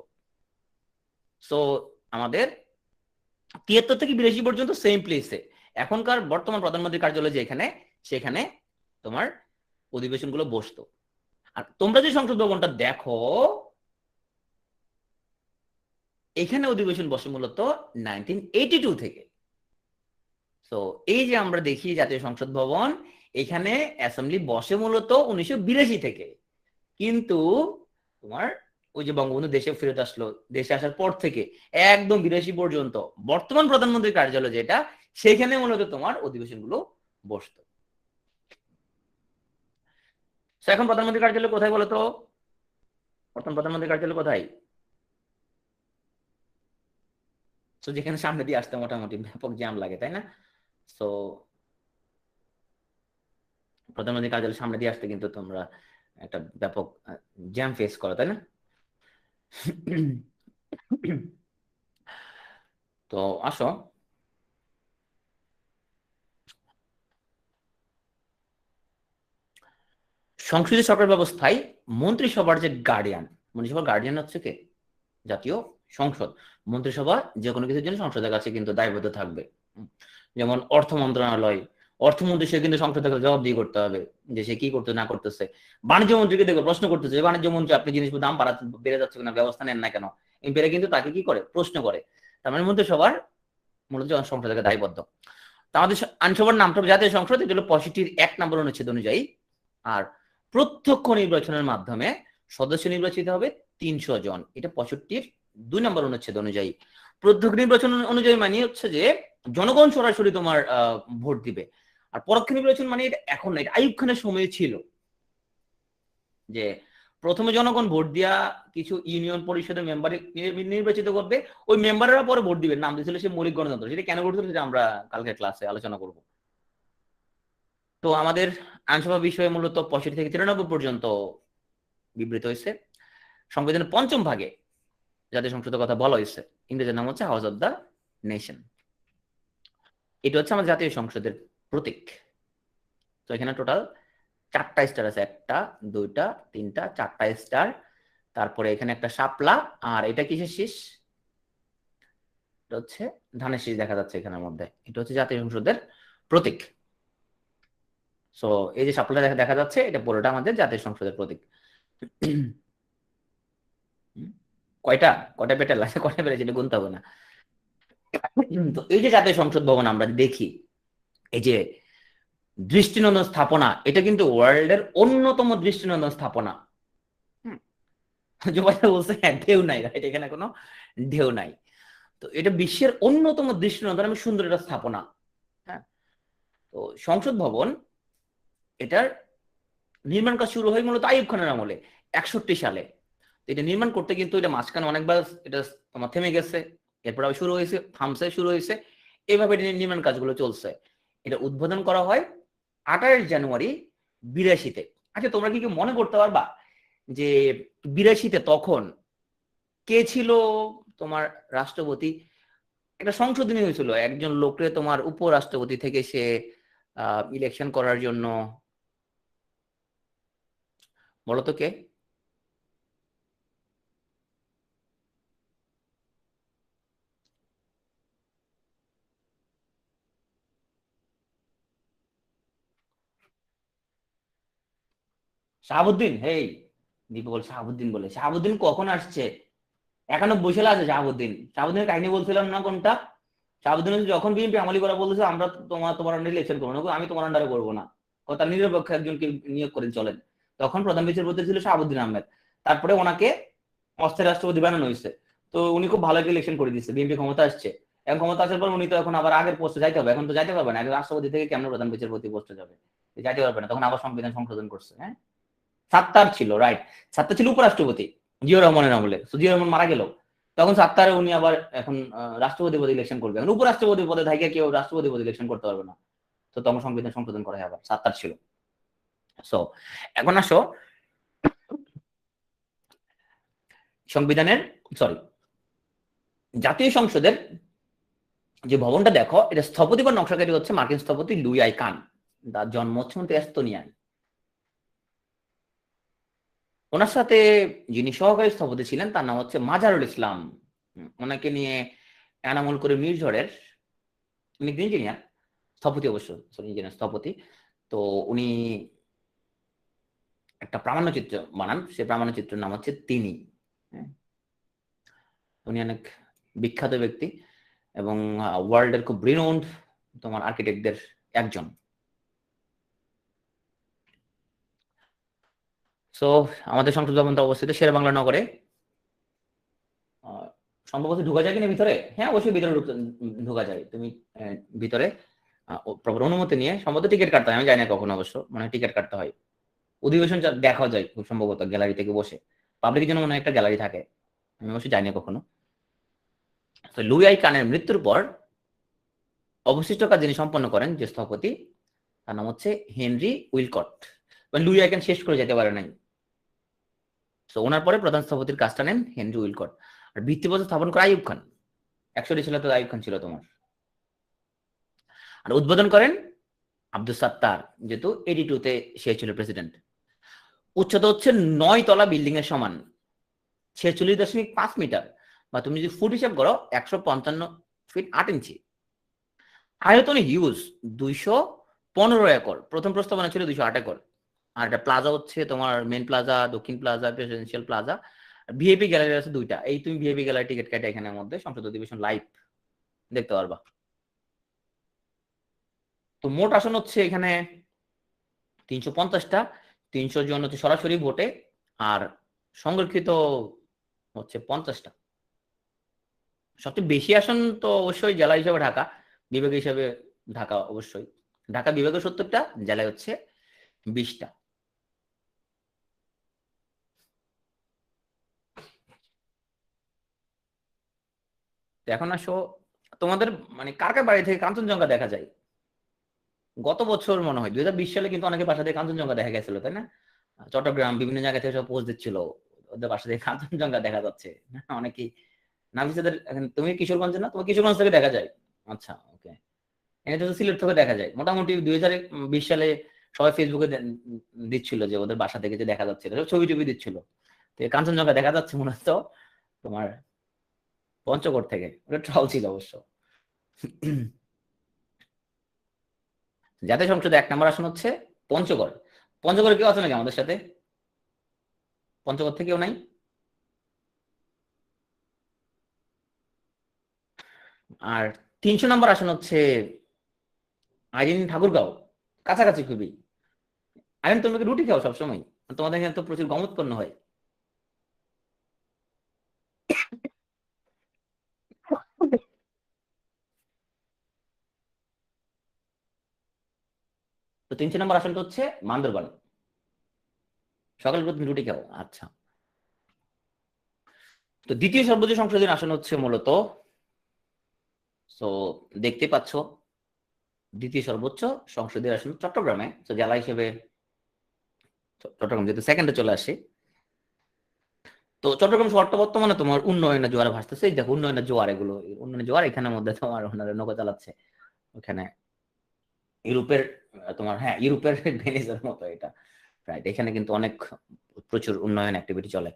S1: সো আমাদের 73 থেকে 82 পর্যন্ত সেম প্লেসে এখনকার বর্তমান প্রধানমন্ত্রীর কার্যালয় যেখানে, সেখানে তোমার অধিবেশনগুলো বসতো। আর তোমরা যে সংসদ ভবনটা দেখো, এখানে অধিবেশন বসে মূলত 1982 থেকে। তো এই যে আমরা দেখি জাতীয় সংসদ ভবন, এখানে অ্যাসেম্বলি বসে মূলত 1982 থেকে। কিন্তু তোমার ওই যে বঙ্গবন্ধু দেশে ফেরত আসলো, দেশে আসার পর থেকে একদম 82 পর্যন্ত বর্তমান প্রধানমন্ত্রীর কার্যালয় যেটা, সেখানে মূলত তোমার অধিবেশন গুলো বসতো। এখন প্রধানমন্ত্রীর কার্যালয় কোথায় বলতো? বর্তমান প্রধানমন্ত্রীর কার্যালয় কোথায়? তো যেখানে সামনে দিয়ে আসতে মোটামুটি ব্যাপক জ্যাম লাগে, তাই না? তো প্রধানমন্ত্রীর কার্যালয়ের সামনে দিয়ে আসতে কিন্তু তোমরা একটা ব্যাপক জ্যাম ফেস করো, তাই না? তো আসো, সংসদীয় সরকার ব্যবস্থায় মন্ত্রিসভার যে গার্ডিয়ান, মন্ত্রিসভার গার্ডিয়ান হচ্ছে কে? জাতীয় সংসদ। মন্ত্রিসভা যে কোনো কিছুর জন্য সংসদের কাছে কিন্তু দায়বদ্ধ থাকবে। যেমন অর্থ মন্ত্রণালয়, অর্থমন্ত্রী সে কিন্তু সংসদের কাছে জবাবদিহি করতে হবে যে সে কি করতে না করতেছে। বাণিজ্য মন্ত্রীকে দেখো প্রশ্ন করতেছে, বাণিজ্য মন্ত্রী আপনি জিনিসের দাম বেড়ে যাচ্ছে কিনা, ব্যবস্থা নেন না কেন? এমপিরা কিন্তু তাকে কি করে, প্রশ্ন করে। তার মানে মন্ত্রিসভার মূলত সংসদের দায়বদ্ধ। আমাদের আইনসভার নামটা জাতীয় সংসদ, এটা হলো 65(1) অনুচ্ছেদ অনুযায়ী। আর প্রত্যক্ষ নির্বাচনের মাধ্যমে সদস্য নির্বাচিত হবে 300 জন, এটা 65(2) অনুচ্ছেদ অনুযায়ী। প্রত্যক্ষ নির্বাচন অনুযায়ী মানে হচ্ছে যে জনগণ সরাসরি তোমার ভোট দিবে। আর পরোক্ষ নির্বাচন মানে এটা এখন না, এটা আইয়ুব খানের সময় ছিল, যে প্রথমে জনগণ ভোট দিয়া কিছু ইউনিয়ন পরিষদের মেম্বার নির্বাচিত করবে, ওই মেম্বাররা পরে ভোট দিবে, নাম দিয়েছিল সে মৌলিক গণতন্ত্র। সেটা কেন করছিল সেটা আমরা কালকে ক্লাসে আলোচনা করব। তো আমাদের আইনসভা বিষয়ে মূলত 65 থেকে 93 পর্যন্ত বিবৃত হয়েছে। সংবিধানের 5ম ভাগে জাতীয় সংসদের কথা বলা হয়েছে, ইংরেজির নাম হচ্ছে হাউস অব দ্য নেশন। এটা হচ্ছে আমাদের জাতীয় সংসদের প্রতীক। তো এখানে টোটাল 4টা স্টার আছে, 1টা 2টা 3টা 4টা স্টার। তারপরে এখানে একটা শাপলা, আর এটা কিসের শীষ? এটা হচ্ছে ধানের শীষ দেখা যাচ্ছে এখানের মধ্যে। এটা হচ্ছে জাতীয় সংসদের প্রতীক। সো এই যে শাপলা দেখা যাচ্ছে, এটা পুরোটা আমাদের জাতীয় সংসদের প্রতীক। কয়টা কয়টা পেটাল আছে, কয়টা পেরেছে এটা গুনতে হবে না। তো এই যে জাতীয় সংসদ ভবন আমরা দেখি, এই যে দৃষ্টিনন্দন স্থাপনা, এটা কিন্তু ওয়ার্ল্ডের অন্যতম দৃষ্টিনন্দন স্থাপনা। বলছে হ্যাঁ ঢেউ নাই, রাইট, এখানে কোনো ঢেউ নাই। তো এটা বিশ্বের অন্যতম দৃষ্টিনন্দন এবং সুন্দর একটা স্থাপনা। হ্যাঁ, তো সংসদ ভবন, এটার নির্মাণ কাজ শুরু হয় মূলত আইয়ুব খানের আমলে 61 সালে। এটা নির্মাণ করতে কিন্তু এটা মাঝখানে অনেকবার এটা তোমার থেমে গেছে, এরপর আবার শুরু হয়েছে, থামছে, শুরু হয়েছে, এইভাবে নির্মাণ কাজগুলো চলছে। এটা উদ্বোধন করা হয় 28 জানুয়ারি 82-তে। আচ্ছা, তোমরা কি মনে করতে পারবা যে 82-তে তখন কে ছিল তোমার রাষ্ট্রপতি? একটা সংশোধনী হয়েছিল, একজন লোককে তোমার উপরাষ্ট্রপতি থেকে সে ইলেকশন করার জন্য, বলতো কে? শাহাবুদ্দিন। হেই, দীপু বল শাহাবুদ্দিন বলে। শাহাবুদ্দিন কখন আসছে? 91 সালে আছে শাহাবুদ্দিন। শাহাবুদ্দিনের কাহিনী বলছিলাম না কোনটা? শাহাবুদ্দিন যখন বিএনপি আমলি করা বলতেছে আমরা তোমার আন্ডারে ইলেকশন করবো না, আমি তোমার আন্ডারে করবো না, তার নিজের পক্ষে একজনকে নিয়োগ করে চলেন। তখন প্রধান বিচারপতি ছিল শাহাবুদ্দিন আহমেদ। তারপরে ওনাকে অস্থায়ী রাষ্ট্রপতি বানানো হয়েছে। তো উনি খুব ভালো একটা ইলেকশন করে দিচ্ছে, বিএনপি ক্ষমতা আসছে। এখন ক্ষমতা আসার পর উনি তো এখন আবার আগের পোস্টে যাইতে হবে, এখন তো যাইতে পারবে না, এখন রাষ্ট্রপতি থেকে কেমন প্রধান বিচারপতি পোস্টে যাবে? যাইতে পারবে না, তখন আবার সংবিধান সংশোধন করছে। হ্যাঁ, সাত্তার ছিল, রাইট, সাত্তার ছিল উপরাষ্ট্রপতি জিয়াউর রহমানের আমলে। জিয়াউর রহমান মারা গেল, তখন সাত্তারে উনি আবার এখন রাষ্ট্রপতি পদে ইলেকশন করবে। এখন উপরাষ্ট্রপতি পদে থাকে কেউ রাষ্ট্রপতি পদে ইলেকশন করতে পারবে না। তো তখন সংবিধান সংশোধন করা হয়, আবার সাত্তার ছিল। সো এখন আসো সংবিধানের, সরি, জাতীয় সংসদের যে ভবনটা দেখো, এটা স্থপতি বা নকশাকারী হচ্ছে মার্কিন স্থপতি লুই আই কান। তার জন্ম হচ্ছে এস্তোনিয়ায়। ওনার সাথে যিনি সহকারী স্থপতি ছিলেন তার নাম হচ্ছে মাজারুল ইসলাম। ওনাকে নিয়ে এনামুল করিম নির্ঝরের, উনি ইঞ্জিনিয়ার, স্থপতি অবশ্য, সরি ইঞ্জিনিয়ার স্থপতি। তো উনি একটা প্রামাণ্যচিত্র বানান, সেই প্রামাণ্যচিত্রের নাম হচ্ছে তিনি। উনি অনেক বিখ্যাত ব্যক্তি এবং ওয়ার্ল্ডের খুব রিনাউন্ড তোমার আর্কিটেক্টদের একজন। সো আমাদের সংসদ ভবনটা অবস্থিত শেরেবাংলা নগরে। সম্ভবত ঢোকা যায় কিনা ভিতরে? হ্যাঁ, অবশ্যই ভিতরে ঢোকা যায়। তুমি ভিতরে প্রপার অনুমতি নিয়ে সম্ভবত টিকিট কাটতে হয়, আমি জানি না কখন, অবশ্য মানে টিকিট কাটতে হয়। অধিবেশন দেখা যায় খুব সম্ভবত গ্যালারি থেকে বসে, পাবলিকের জন্য মনে হয় একটা গ্যালারি থাকে, আমি অবশ্যই জানি না কখনো। তো লুই আই কানের মৃত্যুর পর অবশিষ্ট কাজ যিনি সম্পন্ন করেন যে স্থপতি, তার নাম হচ্ছে হেনরি উইলকট। লুই আই কান শেষ করে যেতে পারে নাই। তো ওনার পরে প্রধান স্থপতির কাজটা নেন হেনরি উইলকট। আর ভিত্তিপ্রস্তর স্থাপন করে আইয়ুব খান। 100 ছিল তো আইয়ুব খান ছিল তোমার। আর উদ্বোধন করেন আব্দুল সাত্তার, যেহেতু 82 তে সে ছিল প্রেসিডেন্ট। উচ্চতা হচ্ছে 9 তলা বিল্ডিং এর সমান, 46.5 মিটার, বা তুমি যদি ফুট হিসাব করো 155 ফিট 8 ইঞ্চি। আয়তনে হিউজ, 215 একর। প্রথম প্রস্তাবনা ছিল 208 একর। আর এটা প্লাজা হচ্ছে তোমার মেন প্লাজা, দক্ষিণ plaza, presidential plaza. VIP gallery আছে 2টা। এই তুমি ভিআইপি গ্যালারি টিকিট কাটে এখানের মধ্যে সংসদ অধিবেশন লাইভ দেখতে পারবা। তো মোট আসন হচ্ছে এখানে 350টা, 300 জন হচ্ছে সরাসরি ভোটে, আর সংরক্ষিত হচ্ছে 50টা। সবচেয়ে বেশি আসন তো অবশ্যই জেলা হিসেবে ঢাকা, বিভাগ হিসেবে ঢাকা অবশ্যই। ঢাকা বিভাগে 70টা, জেলায় হচ্ছে 20টা। এখন আসো তোমাদের মানে কার কার বাড়ি থেকে কাঞ্চনজঙ্ঘা দেখা যায়। গত বছর মনে হয় 2020 সালে কিন্তু অনেকে বাসা থেকে কাঞ্চনজঙ্ঘা দেখা গেছিল, তাই না? চট্টগ্রাম বিভিন্ন জায়গা থেকে সব পোস্ট দিচ্ছিল ওদের বাসা থেকে কাঞ্চনজঙ্ঘা দেখা যাচ্ছে। অনেকেই নাফিসাদের, তুমি কিশোরগঞ্জ না, তোমার কিশোরগঞ্জ থেকে দেখা যায়? আচ্ছা, ওকে। এটা তো সিলেট থেকে দেখা যায়। মোটামুটি 2020 সালে সবাই ফেসবুকে দিচ্ছিল যে ওদের বাসা থেকে যে দেখা যাচ্ছে, ছবি টবি দিচ্ছিল। তো কাঞ্চনজঙ্ঘা দেখা যাচ্ছে মনে হতো তোমার পঞ্চগড় থেকে। ওটা ট্রল ছিল অবশ্য। জাতীয় সংসদে 1 নম্বর আসন হচ্ছে পঞ্চগড়। পঞ্চগড়ে কেউ আছে নাকি আমাদের সাথে? পঞ্চগড় থেকে কেউ নাই? আর 300 নম্বর আসন হচ্ছে আইরিন ঠাকুরগাঁও, কাছাকাছি খুবই। আইরিন, তুমি রুটি খাও সবসময়? তোমাদের এখানে তো প্রচুর গম উৎপন্ন হয়। তো 300 নম্বর আসনটা হচ্ছে বান্দরবান। সকালে তুমি রুটি খাও, আচ্ছা। তো দ্বিতীয় সর্বোচ্চ সংসদীয় আসন হচ্ছে মূলত, তো দেখতে পাচ্ছ দ্বিতীয় সর্বোচ্চ সংসদীয় আসন চট্টগ্রামে। তো জেলা হিসেবে চট্টগ্রাম যেহেতু সেকেন্ডে চলে আসে। তো চট্টগ্রাম শহরটা বর্তমানে তোমার উন্নয়নের জোয়ারে ভাসতেছে। এই দেখো উন্নয়নের জোয়ার, এগুলো উন্নয়নের জোয়ার। এখানের মধ্যে তোমার ওনারা নৌকা চালাচ্ছে ওখানে। ইউরোপের তোমার, হ্যাঁ, ইউরোপের ভেনিসের মতো এটা, রাইট। এখানে কিন্তু অনেক প্রচুর উন্নয়ন অ্যাক্টিভিটি চলে,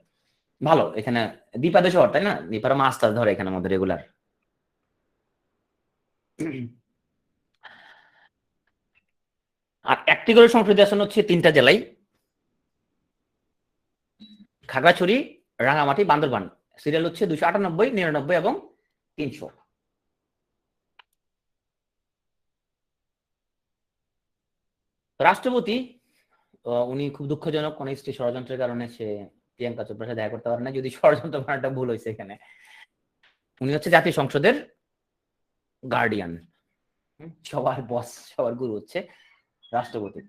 S1: ভালো। এখানে দ্বীপাদে শহর, তাই না? দ্বীপারা মাছ টাছ ধরে এখানের মধ্যে রেগুলার। আর একটি করে সংসদীয় আসন হচ্ছে 3টা জেলায়, খাগড়াছড়ি, রাঙামাটি, বান্দরবান। সিরিয়াল হচ্ছে 298, 99 এবং 300। রাষ্ট্রপতি উনি খুব দুঃখজনক, কোন স্ত্রী ষড়যন্ত্রের কারণে সে প্রিয়াঙ্কা চোপড়ার সাথে দেখা করতে পারে না, যদি ষড়যন্ত্র করাটা ভুল হয়েছে এখানে। উনি হচ্ছে জাতীয় সংসদের গার্ডিয়ান, সবার বস, সবার গুরু হচ্ছে রাষ্ট্রপতি।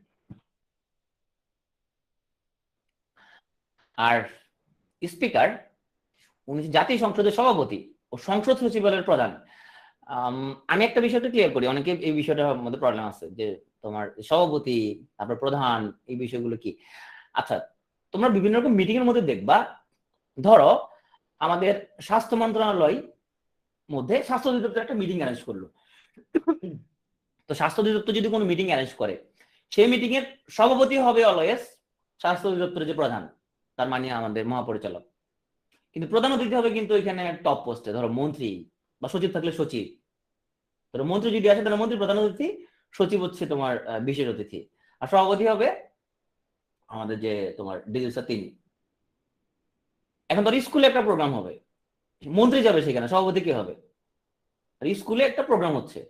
S1: আর স্পিকার উনি জাতীয় সংসদের সভাপতি ও সংসদ সচিবালয়ের প্রধান। আমি একটা বিষয়টা ক্লিয়ার করি, অনেকে এই বিষয়টার মধ্যে প্রবলেম আছে যে তোমার সভাপতি তারপর প্রধান এই বিষয়গুলো কি। আচ্ছা, তোমরা বিভিন্ন রকম মিটিং এর মধ্যে দেখবা, ধরো আমাদের স্বাস্থ্য মন্ত্রণালয় মধ্যে স্বাস্থ্য অধিদপ্তর একটা মিটিং অ্যারেঞ্জ করলো। তো স্বাস্থ্য অধিদপ্তর যদি কোনো মিটিং অ্যারেঞ্জ করে, সেই মিটিং এর সভাপতি হবে অলওয়েজ স্বাস্থ্য অধিদপ্তরের যে প্রধান, তার মানে আমাদের মহাপরিচালক। কিন্তু প্রধান অতিথি হবে কিন্তু এখানে টপ পোস্টে, ধরো মন্ত্রী বা সচিব থাকলে সচিব। ধরো মন্ত্রী যদি আসে তাহলে মন্ত্রী প্রধান অতিথি, সচিব হচ্ছে তোমার বিশেষ অতিথি, আর সভাপতি হবে আমাদের যে তোমার ডিজিটাল তিনি। এখন ধর স্কুলে একটা প্রোগ্রাম হবে, মন্ত্রী যাবে সেখানে, সভাপতি কে হবে? আর স্কুলে একটা প্রোগ্রাম হচ্ছে,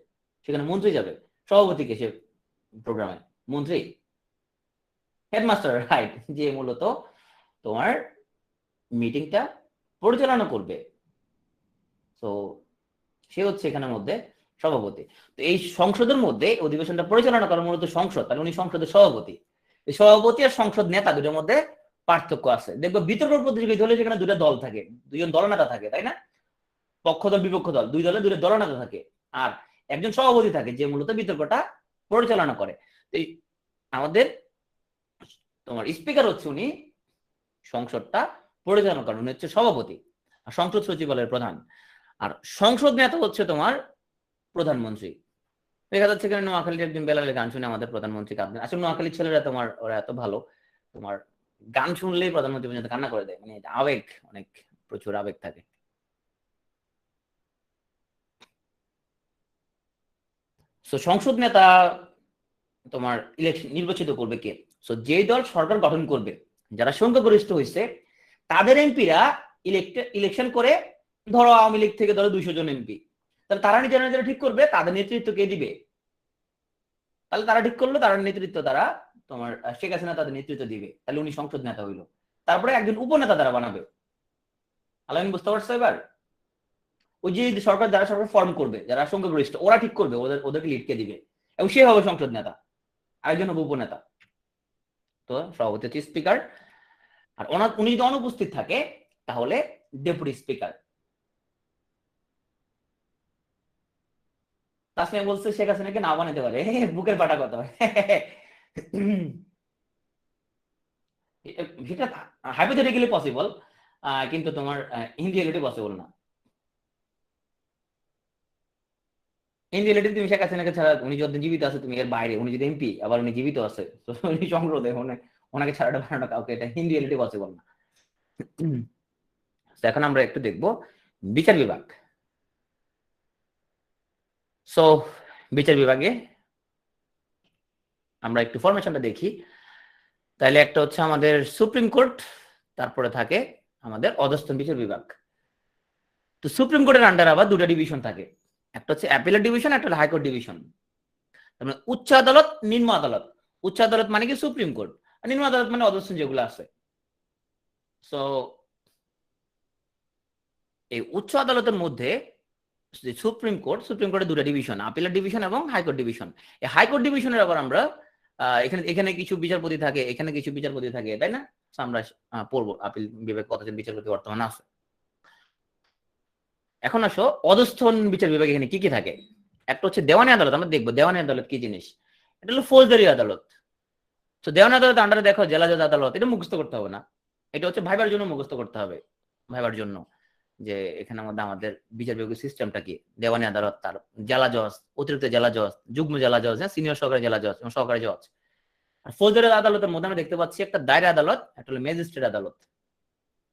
S1: সেখানে মন্ত্রী যাবে, সভাপতি কে সে প্রোগ্রামে? মন্ত্রী, হেডমাস্টার, রাইট, যে মূলত তোমার মিটিংটা পরিচালনা করবে। তো সে হচ্ছে এখানের মধ্যে সভাপতি। তো এই সংসদের মধ্যে অধিবেশনটা পরিচালনা করার মূলত সংসদ, তাহলে উনি সংসদের সভাপতি। এই সভাপতি আর সংসদ নেতা দুটোর মধ্যে পার্থক্য আছে। দেখবো বিতর্ক প্রতিযোগিতা হলে সেখানে দুটা দল থাকে, দুজন দলনেতা থাকে, তাই না? পক্ষ দল বিপক্ষ দল, দুই দলে দুটো দলনেতা থাকে, আর একজন সভাপতি থাকে যে মূলত বিতর্কটা পরিচালনা করে। আমাদের তোমার স্পিকার হচ্ছে উনি সংসদটা পরিচালনা করেন হচ্ছে সভাপতি, আর সংসদ সচিবালয়ের প্রধান। আর সংসদ নেতা হচ্ছে তোমার প্রধানমন্ত্রী। দেখা যাচ্ছে এখানে নোয়াখালীর একজন বেলালের গান শুনে আমাদের প্রধানমন্ত্রী কাঁদবেন। আসলে নোয়াখালীর ছেলেরা তোমার ওরা এত ভালো, তোমার গান শুনলেই প্রধানমন্ত্রী পর্যন্ত কান্না করে দেয়, মানে আবেগ, অনেক প্রচুর আবেগ থাকে। তো সংসদ নেতা তোমার ইলেকশন নির্বাচিত করবে কে? সো যেই দল সরকার গঠন করবে, যারা সংখ্যাগরিষ্ঠ হয়েছে তাদের এমপিরা ইলেকশন করে, ধরো আওয়ামী লীগ থেকে ধরো 200 জন এমপি, তাহলে তারা নিজেরা নিজেরা ঠিক করবে তাদের নেতৃত্ব কে দিবে। তাহলে তারা ঠিক করলো তার নেতৃত্ব তারা তোমার শেখ হাসিনা তাদের নেতৃত্ব দিবে, তাহলে উনি সংসদ নেতা হইলো। তারপরে একজন উপনেতা তারা বানাবে। আলামিন বুঝতে পারছো এবার? ওই যে সরকার, যারা সরকার ফর্ম করবে, যারা সংখ্যাগরিষ্ঠ, ওরা ঠিক করবে ওদেরকে লিড কে দিবে, এবং সে হবে সংসদ নেতা, আরেকজন হবে উপনেতা। তো সভাপতি হচ্ছে স্পিকার, আর উনি যদি অনুপস্থিত থাকে তাহলে ডেপুটি স্পিকার। তাসমিয়া বলছে শেখ হাসিনাকে না বানাতে পারে, বুকের পাটা কথা। সেটা হাইপোথেটিক্যালি পসিবল, কিন্তু তোমার ইন রিয়েলিটি পসিবল না। ইন রিয়েলিটি তুমি শেখ হাসিনাকে ছাড়া, উনি যতদিন জীবিত আছে তুমি এর বাইরে, উনি যদি এমপি আবার উনি জীবিত আছে, তো উনি সংসদে ওনাকে ছাড়াটা বানানো কাউকে, এটা ইন রিয়েলিটি পসিবল না। এখন আমরা একটু দেখবো বিচার বিভাগ। সো বিচার বিভাগে আমরা একটু ফরমেশনটা দেখি। তাহলে একটা হচ্ছে আমাদের সুপ্রিম কোর্ট, তারপরে থাকে আমাদের অধস্তন বিচার বিভাগ। তো সুপ্রিম কোর্টের আন্ডার আবার দুটা ডিভিশন থাকে, একটা হচ্ছে অ্যাপিলেট ডিভিশন, একটা হলো হাইকোর্ট ডিভিশন। মানে উচ্চ আদালত, নিম্ন আদালত। উচ্চ আদালত মানে কি সুপ্রিম কোর্ট, আর নিম্ন আদালত মানে অধস্তন যেগুলো আছে। সো এই উচ্চ আদালতের মধ্যে সুপ্রিম কোর্টে দুটা ডিভিশন, আপিলেট ডিভিশন এবং হাইকোর্ট ডিভিশন। এই হাইকোর্ট ডিভিশনের আবার আমরা এখানে এখানে কিছু বিচারপতি থাকে, এখানে কিছু বিচারপতি থাকে, তাই না? আমরা পড়বো আপিল বিভাগ কতজন বিচারপতি বর্তমানে আছে। এখন আসো অধস্থন বিচার বিভাগ, এখানে কি কি থাকে। একটা হচ্ছে দেওয়ানি আদালত, আমরা দেখবো দেওয়ানি আদালত কি জিনিস। এটা হলো ফৌজদারি আদালত। তো দেওয়ানি আদালত আন্ডারে দেখো জেলা জজ আদালত, এটা মুখস্থ করতে হবে না, এটা হচ্ছে ভাইবার জন্য মুখস্থ করতে হবে, ভাইবার জন্য, যে এখানে আমাদের বিচার বিভাগের সিস্টেমটা কি। দেওয়ানি আদালত, তার জেলা জজ, অতিরিক্ত জেলা জজ, যুগ্ম জেলা জজ, হ্যাঁ, সিনিয়র সহকারী জেলা জজ এবং সহকারী জজ। আর ফৌজদারি আদালতের মধ্যে আমরা দেখতে পাচ্ছি একটা দায়রা আদালত, একটা হলো ম্যাজিস্ট্রেট আদালত।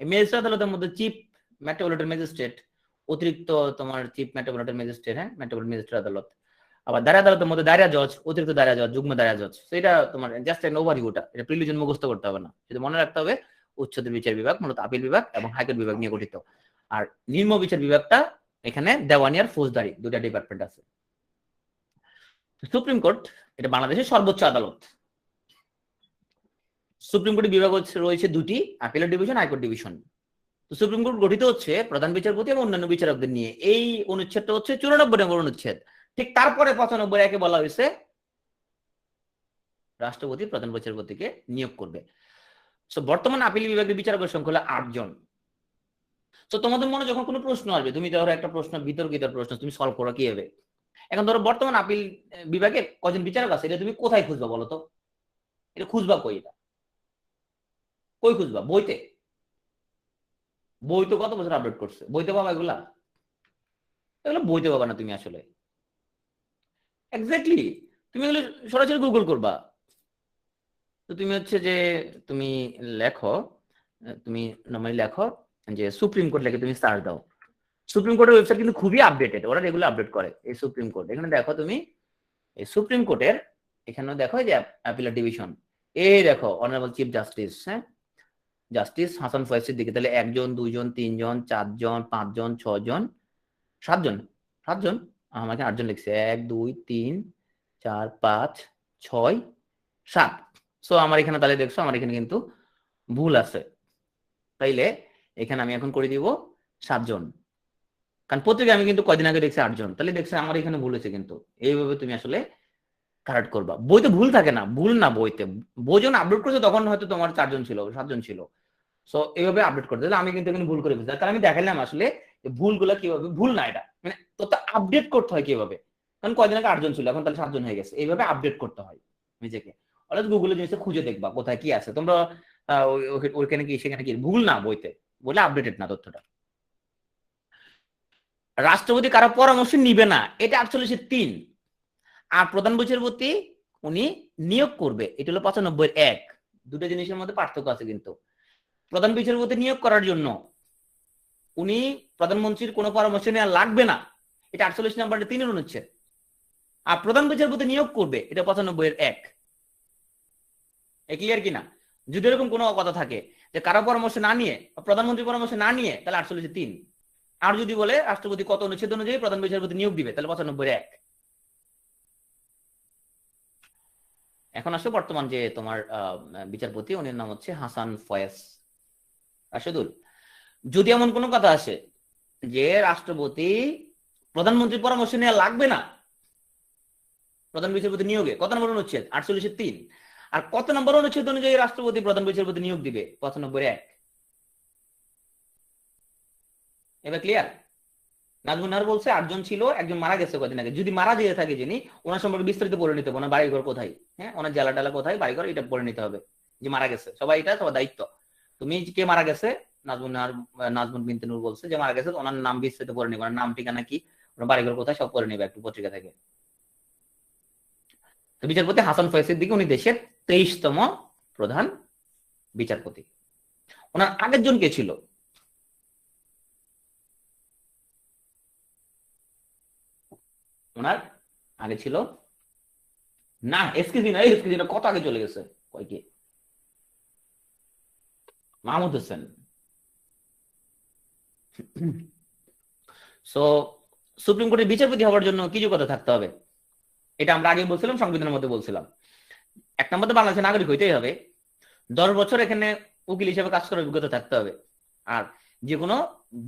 S1: এই ম্যাজিস্ট্রেট আদালতের মধ্যে চিফ মেট্রোপলিটন ম্যাজিস্ট্রেট, অতিরিক্ত তোমার চিফ মেট্রোপলিটন ম্যাজিস্ট্রেট, হ্যাঁ, মেট্রোপলিটন ম্যাজিস্ট্রেট আদালত। আবার দায়রা আদালতের মধ্যে দায়রা জজ, অতিরিক্ত দায়রা জজ, যুগ্ম দায়রা জজ। এটা তোমার জাস্ট একটা ওভারভিউটা, এটা প্রিলিজন মুখস্থ করতে হবে না, শুধু মনে রাখতে হবে উচ্চতর বিচার বিভাগ মূলত আপিল বিভাগ এবং হাইকোর্ট বিভাগ নিয়ে গঠিত। আর নিম্ন বিচার বিভাগটা এখানে দেওয়ানি আর ফৌজদারি দুটা ডিপার্টমেন্ট আছে। সুপ্রিম কোর্ট এটা বাংলাদেশের সর্বোচ্চ আদালত। সুপ্রিম কোর্টের বিভাগ রয়েছে দুটি, আপিলেট ডিভিশন, হাইকোর্ট ডিভিশন। তো সুপ্রিম কোর্ট গঠিত হচ্ছে প্রধান বিচারপতি এবং অন্যান্য বিচারকদের নিয়ে। এই অনুচ্ছেদটা হচ্ছে 94 নম্বর অনুচ্ছেদ। ঠিক তারপরে 95 একে বলা হয়েছে রাষ্ট্রপতি প্রধান বিচারপতিকে নিয়োগ করবে। তো বর্তমান আপিল বিভাগের বিচারকের সংখ্যা হলো 8 জন। তো তোমাদের মনে যখন কোনো প্রশ্ন আসবে, তুমি ধরো একটা প্রশ্ন, বিতর্কিত প্রশ্ন, তুমি সলভ করো কিভাবে। এখন ধরো বর্তমান আপিল বিভাগে কজন বিচারক আছে, এটা তুমি কোথায় খুঁজবা বলো তো? এটা খুঁজবা কই? এটা কই খুঁজবা? বইতে? বই তো কত বছর আপডেট করছে, বইতে পাবা এগুলা? এগুলো বইতে পাবা না তুমি আসলে। এক্স্যাক্টলি, তুমি এগুলো সরাসরি গুগল করবা। তো তুমি হচ্ছে যে তুমি লেখো, তুমি নরমালি লেখো যে সুপ্রিম কোর্ট লেখে তুমি সার্চ দাও। সুপ্রিম কোর্টের ওয়েবসাইট কিন্তু খুবই আপডেটেড, ওরা রেগুলার আপডেট করে। এই সুপ্রিম কোর্ট, এখানে দেখো তুমি এই সুপ্রিম কোর্টের এখানে দেখো যে অ্যাপিলেট ডিভিশন, এই দেখো অনারেবল চিফ জাস্টিস, হ্যাঁ, জাস্টিস হাসান ফয়েজ সিদ্দিকী। তাহলে 1 জন 2 জন 3 জন 4 জন 5 জন 6 জন 7 জন, 7 জন, আমাকে 8 জন লিখছে, 1 2 3 4 5 6 7। সো আমার এখানে তাহলে দেখছো আমার এখানে কিন্তু ভুল আছে, তাইলে এখানে আমি এখন করে দিব 7 জন, কারণ পত্রিকা আমি কিন্তু কয়দিন আগে দেখছি 8 জন, তাহলে দেখছি আমার এখানে ভুল হয়েছে। কিন্তু এইভাবে তুমি আসলে কারেক্ট করবা। বইতে ভুল থাকে না, ভুল না বইতে, বই যখন আপলোড করছে তখন হয়তো তোমার 4 জন ছিল, 7 জন ছিল। সো এইভাবে আপডেট করতে, আমি কিন্তু এখানে ভুল করে ফেলছি, তাহলে আমি দেখালাম আসলে ভুলগুলা কিভাবে, ভুল না এটা, মানে তত আপডেট করতে হয় কিভাবে। কারণ কয়দিন আগে 8 জন ছিল, এখন তাহলে 7 জন হয়ে গেছে, এইভাবে আপডেট করতে হয় নিজেকে। অর্থাৎ গুগলে জিনিসটা খুঁজে দেখবা কোথায় কি আছে। তোমরা ওইখানে কি সেখানে কি ভুল না বইতে বলে আপডেটেড না তথ্যটা। রাষ্ট্রপতি কারো পরামর্শ নিবে না, এটা 48(3)। আর প্রধান বিচারপতি উনি নিয়োগ করবে, এটা হলো 95(1). দুটো জিনিসের মধ্যে পার্থক্য আছে কিন্তু। প্রধান বিচারপতি নিয়োগ করার জন্য উনি প্রধানমন্ত্রীর কোনো পরামর্শ নেওয়া লাগবে না, এটা 48 নম্বরের 3 অনুচ্ছেদ। আর প্রধান বিচারপতি নিয়োগ করবে, এটা 95(1). ক্লিয়ার কিনা? যদি এরকম কোনো কথা থাকে যে কারো পরামর্শ না নিয়ে, প্রধানমন্ত্রীর পরামর্শ না নিয়ে, তাহলে 48(3). আর যদি বলে রাষ্ট্রপতি কত অনুচ্ছেদ অনুযায়ী প্রধান বিচারপতি নিয়োগ দিবে, তাহলে 95(1). এখন আসো বর্তমান যে তোমার বিচারপতি, উনি নাম হচ্ছে হাসান ফয়েজ রাশেদুল। যদি এমন কোনো কথা আসে যে রাষ্ট্রপতি প্রধানমন্ত্রীর পরামর্শ নেওয়া লাগবে না প্রধান বিচারপতি নিয়োগে, কত নম্বর অনুচ্ছেদ? 48(3). আর কত নম্বর অনুচ্ছেদ অনুযায়ী রাষ্ট্রপতি প্রধান বিচারপতি নিয়োগ দিবে? 95(1). এবার ক্লিয়ার? নাজমুন নাহার বলছে 8 জন ছিল, একজন মারা গেছে কদিন আগে। যদি মারা যেয়ে থাকে যিনি, ওনার সম্পর্কে বিস্তারিত পড়ে নিতে হবে, ওনার বাড়িঘর কোথায়, হ্যাঁ, ওনার জেলা টেলা কোথায়, বাড়িঘর, এটা পড়ে নিতে হবে যে মারা গেছে। সবাই এটা সবার দায়িত্ব। তুমি কে মারা গেছে, নাজমুন বিনতে নূর বলছে যে মারা গেছে, ওনার নাম বিস্তারিত পড়ে নিবে, ওনার নাম ঠিকানা কি, ওনার বাড়িঘর কোথায়, সব পড়ে নিবে একটু পত্রিকা থেকে। তো বিচারপতি হাসান ফয়েজের দিকে, উনি দেশের 23তম প্রধান বিচারপতি। ওনার আগের জন কে ছিল? ওনার আগে ছিল না এসকেজি না, এসকেজি না, কত আগে চলে গেছে, কয় কি মাহমুদ হোসেন। সো সুপ্রিম কোর্টের বিচারপতি হওয়ার জন্য কি যোগ্যতা থাকতে হবে? এটা আমরা আগে বলছিলাম, সংবিধানের মধ্যে বলছিলাম। 1 নম্বরে বাংলাদেশের নাগরিক হইতেই হবে, 10 বছর এখানে উকিল হিসেবে কাজ করার যোগ্যতা থাকতে হবে, আর যে কোনো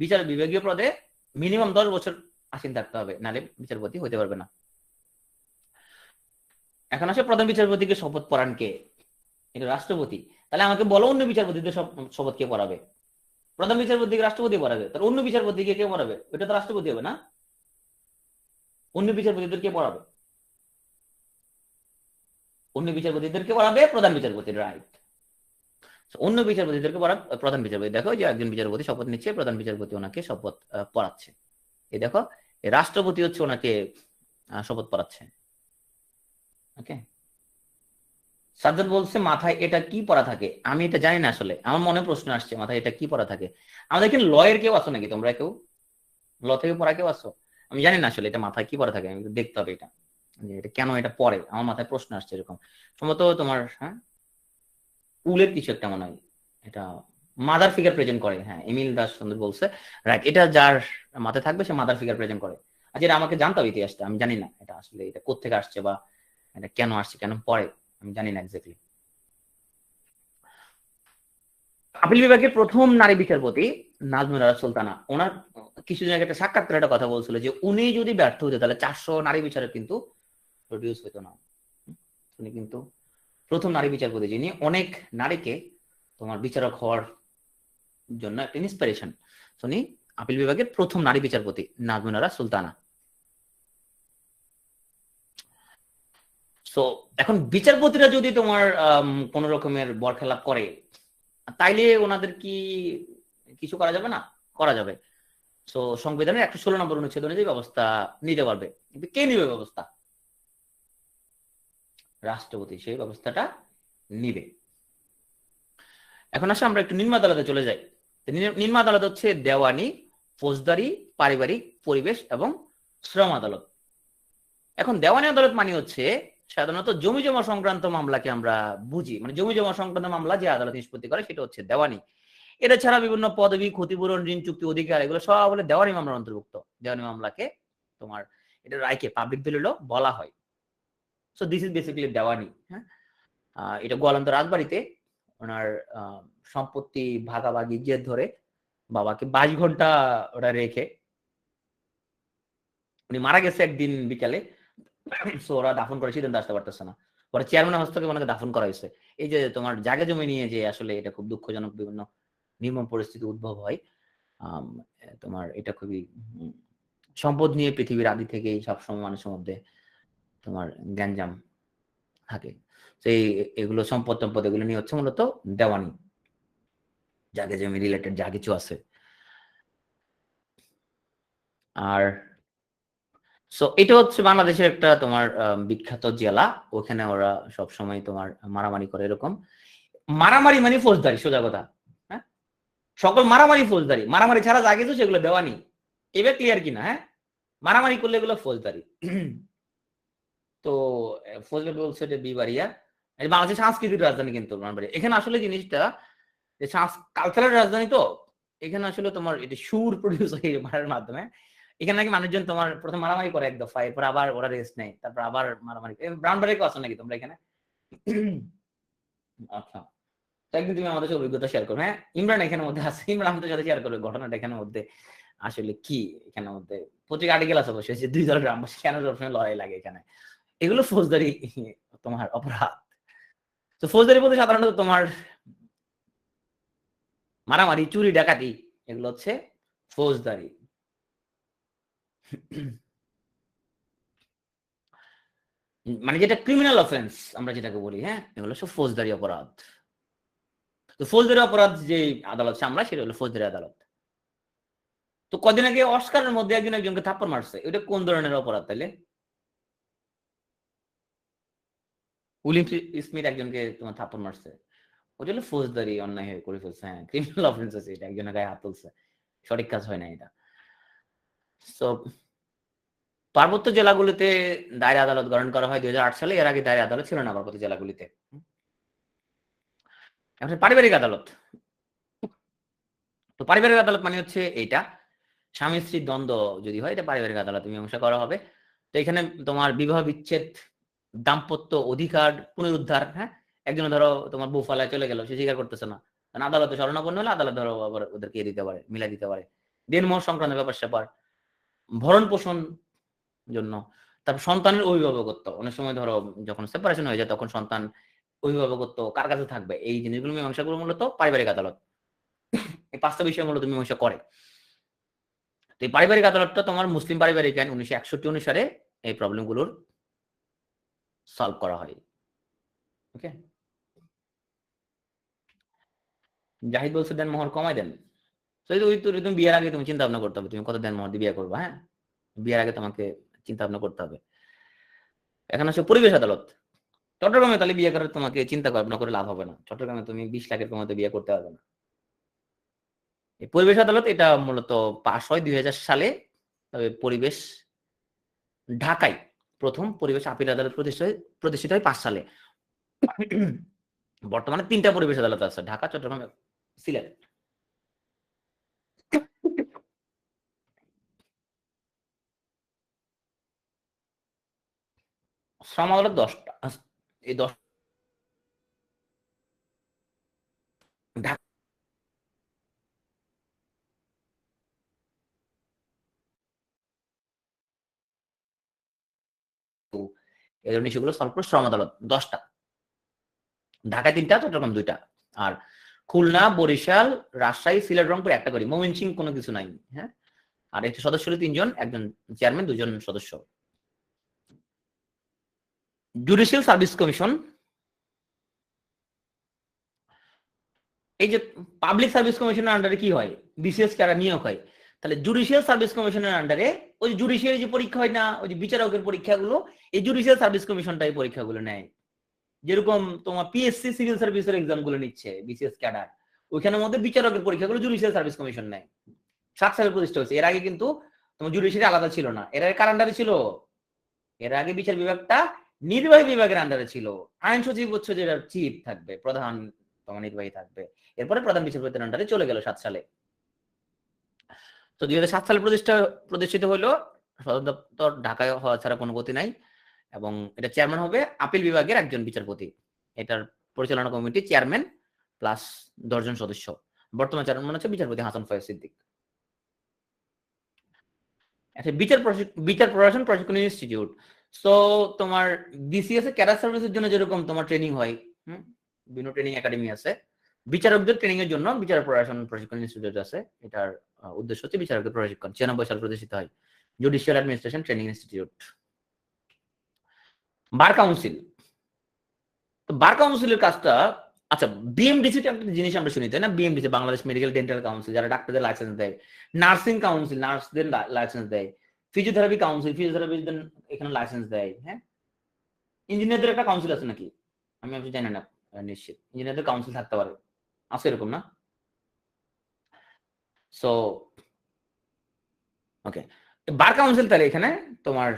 S1: বিচার বিভাগীয় পদে মিনিমাম 10 বছর আসীন থাকতে হবে, নাহলে বিচারপতি হইতে পারবে না। এখন আসে প্রধান বিচারপতিকে শপথ পড়ান কে? এটা রাষ্ট্রপতি। তাহলে আমাকে বলো অন্য বিচারপতিদের শপথ কে পড়াবে? প্রধান বিচারপতিকে রাষ্ট্রপতি পড়াবে, তার অন্য বিচারপতিকে কে পড়াবে? এটা তো রাষ্ট্রপতি হবে না? অন্য বিচারপতিদের কে পড়াবে? অন্য বিচারপতিদেরকে পড়াবে প্রধান বিচারপতি, রাইট। অন্য বিচারপতিদেরকে পড়াবে প্রধান বিচারপতি। দেখো যে একজন বিচারপতি শপথ নিচ্ছে, প্রধান বিচারপতি ওনাকে শপথ পড়াচ্ছে। এই দেখো রাষ্ট্রপতি হচ্ছে ওনাকে শপথ পড়াচ্ছে। ওকে, সাজ্জাদ বলছে মাথায় এটা কি পড়া থাকে? আমি এটা জানি না আসলে, আমার মনে প্রশ্ন আসছে মাথায় এটা কি পড়া থাকে। আমাদের এখানে ল এর কেউ আছো নাকি তোমরা? কেউ ল থেকে পড়া কেউ আছো? আমি জানি না আসলে এটা মাথায় কি পড়া থাকে, আমি দেখতে হবে এটা, যে এটা কেন এটা পড়ে। আমার মাথায় প্রশ্ন আসছে এরকম, সম্ভবত তোমার হ্যাঁ উলের কিছু একটা মনে হয়, এটা মাদার ফিগার প্রেজেন্ট করে। হ্যাঁ, এমিল দাস সুন্দর বলছে, রাইট। এটা যার মাথায় থাকবে সে মাদার ফিগার প্রেজেন্ট করে। আচ্ছা, এটা আমাকে জানতে হবে ইতিহাসটা, আমি জানি না এটা আসলে এটা কোত্থেকে আসছে বা এটা কেন আসছে, কেন পড়ে, আমি জানি না এক্স্যাক্টলি। আপিল বিভাগের প্রথম নারী বিচারপতি নাজমুন আরা সুলতানা। ওনার কিছুদিন আগে একটা সাক্ষাৎকারে একটা কথা বলছিল যে উনি যদি ব্যর্থ হতো তাহলে 400 নারী বিচারক কিন্তু প্রডিউস হতো না। উনি কিন্তু প্রথম নারী বিচারপতি যিনি অনেক নারীকে তোমার বিচারক হওয়ার জন্য একটা ইন্সপিরেশন। উনি আপিল বিভাগের প্রথম নারী বিচারপতি নাজমুন আরা সুলতানা। সো এখন বিচারপতিরা যদি তোমার কোন রকমের বরখেলাপ করে, তাইলে ওনাদের কি কিছু করা যাবে না? করা যাবে। সো সংবিধানের 116 নম্বর অনুচ্ছেদ অনুযায়ী ব্যবস্থা নিতে পারবে। কিন্তু কে নিবে ব্যবস্থা? রাষ্ট্রপতি সেই ব্যবস্থাটা নিবে। এখন আসলে আমরা একটু নিম্ন আদালতে চলে যাই। নিম্ন আদালত হচ্ছে দেওয়ানি, ফৌজদারি, পারিবারিক, পরিবেশ এবং শ্রম আদালত। এখন দেওয়ানি আদালত মানে হচ্ছে সাধারণত জমি জমা সংক্রান্ত মামলাকে আমরা বুঝি, মানে জমি জমা সংক্রান্ত মামলা যে আদালত নিষ্পত্তি করে সেটা হচ্ছে দেওয়ানি। এটা ছাড়া বিভিন্ন পদবি, ক্ষতিপূরণ, ঋণ চুক্তি, অধিকার, এগুলো সব বলে দেওয়ানি মামলার অন্তর্ভুক্ত। দেওয়ানি মামলাকে তোমার এটা রায়কে পাবলিক দলিল বলা হয়। সো দিস ইজ বেসিক্যালি দেওয়ানি। হ্যাঁ, এটা গোয়ালন্দ রাজবাড়িতে ওনার সম্পত্তি ভাগাভাগি জের ধরে বাবাকে 22 ঘন্টা ওটা রেখে উনি মারা গেছে একদিন বিকালে। সো ওরা দাফন করে সিদ্ধান্ত আসতে পারতেছে না, পরে চেয়ারম্যানের হস্তক্ষেপে ওনাকে দাফন করা হয়েছে। এই যে তোমার জায়গা জমি নিয়ে যে আসলে এটা খুব দুঃখজনক বিভিন্ন নির্মম পরিস্থিতি উদ্ভব হয়, তোমার এটা খুবই সম্পদ নিয়ে পৃথিবীর আদি থেকেই সবসময় মানুষের মধ্যে তোমার গ্যাঞ্জাম থাকে। সেই এগুলো সম্পদ এগুলো নিয়ে হচ্ছে মূলত দেওয়ানি। জায়গা জমি রিলেটেড যা কিছু আছে। আর সো এটা হচ্ছে বাংলাদেশের একটা তোমার বিখ্যাত জেলা। ওখানে ওরা সবসময় তোমার মারামারি করে এরকম। মারামারি মানে ফৌজদারি, সোজা কথা। হ্যাঁ, সকল মারামারি ফৌজদারি, মারামারি ছাড়া যা কিছু সেগুলো দেওয়ানি। এবার ক্লিয়ার কিনা? হ্যাঁ, মারামারি করলে এগুলো ফৌজদারি। তো ফজলে বলছে যে বিবাড়িয়া বাংলাদেশের সাংস্কৃতিক রাজধানী কিন্তু ব্রাহ্মণবাড়িয়া। এখানে আসলে জিনিসটা যে কালচারাল রাজধানী, তো এখানে আসলে তোমার এটা সুর প্রডিউস হয় মারার মাধ্যমে। এখানে নাকি মানুষজন তোমার প্রথম মারামারি করে এক দফা, এরপর আবার ওরা রেস্ট নেয়, তারপর আবার মারামারি। ব্রাহ্মণবাড়িয়া আছে নাকি তোমরা এখানে? আচ্ছা, একদিন তুমি আমাদের সাথে অভিজ্ঞতা শেয়ার করো। হ্যাঁ, ইমরান এখানের মধ্যে আছে, ইমরান আমাদের সাথে শেয়ার করবে ঘটনাটা এখানের মধ্যে আসলে কি। এখানের মধ্যে পত্রিকা আর্টিকেল আছে অবশ্যই যে 2 দলের গ্রামবাসী কেন সবসময় লড়াই লাগে এখানে। এগুলো ফৌজদারি তোমার অপরাধ। তো ফৌজদারি বলতে সাধারণত তোমার মারামারি, চুরি, ডাকাতি, এগুলো হচ্ছে ফৌজদারি। মানে যেটা ক্রিমিনাল অফেন্স আমরা যেটাকে বলি, হ্যাঁ, এগুলো সব ফৌজদারি অপরাধ। তো ফৌজদারি অপরাধ যে আদালত সামলায় সেটা হলো ফৌজদারি আদালত। তো কদিন আগে অস্কারের মধ্যে একজনকে থাপ্পড় মারছে, এটা কোন ধরনের অপরাধ তাইলে? উইলিয়াম স্মিথ একজনকে তোমার থাপ্পড় মারছে, ওটা হলো ফৌজদারি অন্যায় হয়ে করে ফেলছে। হ্যাঁ, ক্রিমিনাল অফেন্স আছে, এটা একজনের গায়ে হাত তুলছে, সঠিক কাজ হয় না এটা। সো পার্বত্য জেলাগুলিতে দায়রা আদালত গঠন করা হয় 2008 সালে। এর আগে দায়রা আদালত ছিল না পার্বত্য জেলাগুলিতে। এখন পারিবারিক আদালত। তো পারিবারিক আদালত মানে হচ্ছে এইটা, স্বামী স্ত্রীর দ্বন্দ্ব যদি হয় এটা পারিবারিক আদালত মীমাংসা করা হবে। তো এখানে তোমার বিবাহ বিচ্ছেদ, দাম্পত্য অধিকার পুনরুদ্ধার। হ্যাঁ, একজন ধরো তোমার বউ ফালায় চলে গেল, সে স্বীকার করতেছে না, কারণ আদালতে শরণাপন্ন হলে আদালত ধরো আবার ওদেরকে দিতে পারে, মিলাই দিতে পারে। দেনমোহর সংক্রান্ত ব্যাপার স্যাপার, ভরণ পোষণ জন্য। তারপর সন্তানের অভিভাবকত্ব, অনেক সময় ধরো যখন সেপারেশন হয়ে যায় তখন সন্তান অভিভাবকত্ব কার কাছে থাকবে, এই জিনিসগুলো মীমাংসাগুলো মূলত পারিবারিক আদালত এই 5টা বিষয় মূলত মীমাংসা করে। তো এই পারিবারিক আদালতটা তোমার মুসলিম পারিবারিক আইন 1961 অনুসারে এই প্রবলেমগুলোর সলভ করা হয়। ওকে, জাহিদ বলছে দেন মোহর কমাই দেন। তুমি বিয়ের আগে তুমি চিন্তা ভাবনা করতে হবে তুমি কত দেন মোহর দিয়ে বিয়ে করবা। হ্যাঁ, বিয়ের আগে তোমাকে চিন্তা ভাবনা করতে হবে। এখন আসলে পরিবেশ আদালত। চট্টগ্রামে তাহলে বিয়ে করার তোমাকে চিন্তা ভাবনা করে লাভ হবে না। চট্টগ্রামে তুমি 20 লাখের কমাতে বিয়ে করতে পারবে না। এই পরিবেশ আদালত এটা মূলত পাশ হয় 2000 সালে। তবে পরিবেশ ঢাকায় প্রথম পরিবেশ আপিল আদালত প্রতিষ্ঠিত হয় 5 সালে। বর্তমানে 3টা পরিবেশ আদালত আছে, ঢাকা, চট্টগ্রাম, সিলেট। শ্রম আদালত 10টা। এই 10 ঢাকা এই ধরনের ইস্যুগুলো সলভ করে শ্রম আদালত 10টা। ঢাকায় 3টা, চট্টগ্রাম 2টা। আর খুলনা, বরিশাল, রাজশাহী, সিলেট, রংপুর একটা করে, ময়মনসিংহ কোনো কিছু নাই। হ্যাঁ, আর এতে সদস্য হলো 3 জন, একজন চেয়ারম্যান, 2 জন সদস্য। জুডিশিয়াল সার্ভিস কমিশন, এই যে পাবলিক সার্ভিস কমিশনের আন্ডারে কি হয়, বিসিএস কারা নিয়োগ হয়, তাহলে জুডিশিয়াল সার্ভিস কমিশনের আন্ডারে ওই জুডিশিয়াল যে পরীক্ষা হয় না, ওই যে বিচারকের পরীক্ষাগুলো, এই জুডিশিয়াল সার্ভিস কমিশনটাই পরীক্ষাগুলো নেয়। যেরকম তোমার পিএসসি সিভিল সার্ভিসের এক্সাম গুলো নিচ্ছে বিসিএস ক্যাডার, ওইখানের মধ্যে বিচারকের পরীক্ষাগুলো জুডিশিয়াল সার্ভিস কমিশন নেয়। 7 সালে প্রতিষ্ঠা হয়েছে। এর আগে কিন্তু তোমার জুডিশিয়ারি আলাদা ছিল না। এর আগে কার আন্ডারে ছিল? এর আগে বিচার বিভাগটা নির্বাহী বিভাগের আন্ডারে ছিল। আইন সচিব হচ্ছে যেটা চিফ থাকবে, প্রধান তোমার নির্বাহী থাকবে। এরপরে প্রধান বিচারপতির আন্ডারে চলে গেল 7 সালে। তো 2007 সালে প্রতিষ্ঠিত হলো। সদর দপ্তর ঢাকায় হওয়া ছাড়া কোনো গতি নাই। এবং এটা চেয়ারম্যান হবে আপিল বিভাগের একজন বিচারপতি। এটার পরিচালনা কমিটি চেয়ারম্যান প্লাস 10 জন সদস্য। বর্তমান চেয়ারম্যান হচ্ছে বিচারপতি হাসান ফয়েজ সিদ্দিক। আচ্ছা, বিচার প্রশাসন প্রশিক্ষণ ইনস্টিটিউট। সো তোমার বিসিএস এ ক্যাডার সার্ভিসের জন্য যেরকম তোমার ট্রেনিং হয়, বিভিন্ন ট্রেনিং একাডেমি আছে, বিচারকদের ট্রেনিং এর জন্য বিচার প্রশাসন প্রশিক্ষণ ইনস্টিটিউট আছে। এটার উদ্দেশ্য হচ্ছে বিচারকদের প্রশিক্ষণ। 96 সালে প্রতিষ্ঠিত হয় judicial administration training institute. Bar council. তো বার কাউন্সিলের কাজটা আচ্ছা, বিএমডিসি একটা জিনিস আমরা শুনি তাই না, BMDC Bangladesh medical dental council, যারা ডাক্তারদের লাইসেন্স দেয়, নার্সিং কাউন্সিল নার্সদের লাইসেন্স দেয়, ফিজিওথেরাপি কাউন্সিল ফিজিওথেরাপিস্টদের এখানে লাইসেন্স দেয়, হ্যাঁ। ইঞ্জিনিয়ারদের একটা কাউন্সিল আছে নাকি, আমি জানি না নিশ্চিত, ইঞ্জিনিয়ারদের কাউন্সিল থাকতে পারে, আছে এরকম না? সো ওকে, বার কাউন্সিল তাহলে এখানে তোমার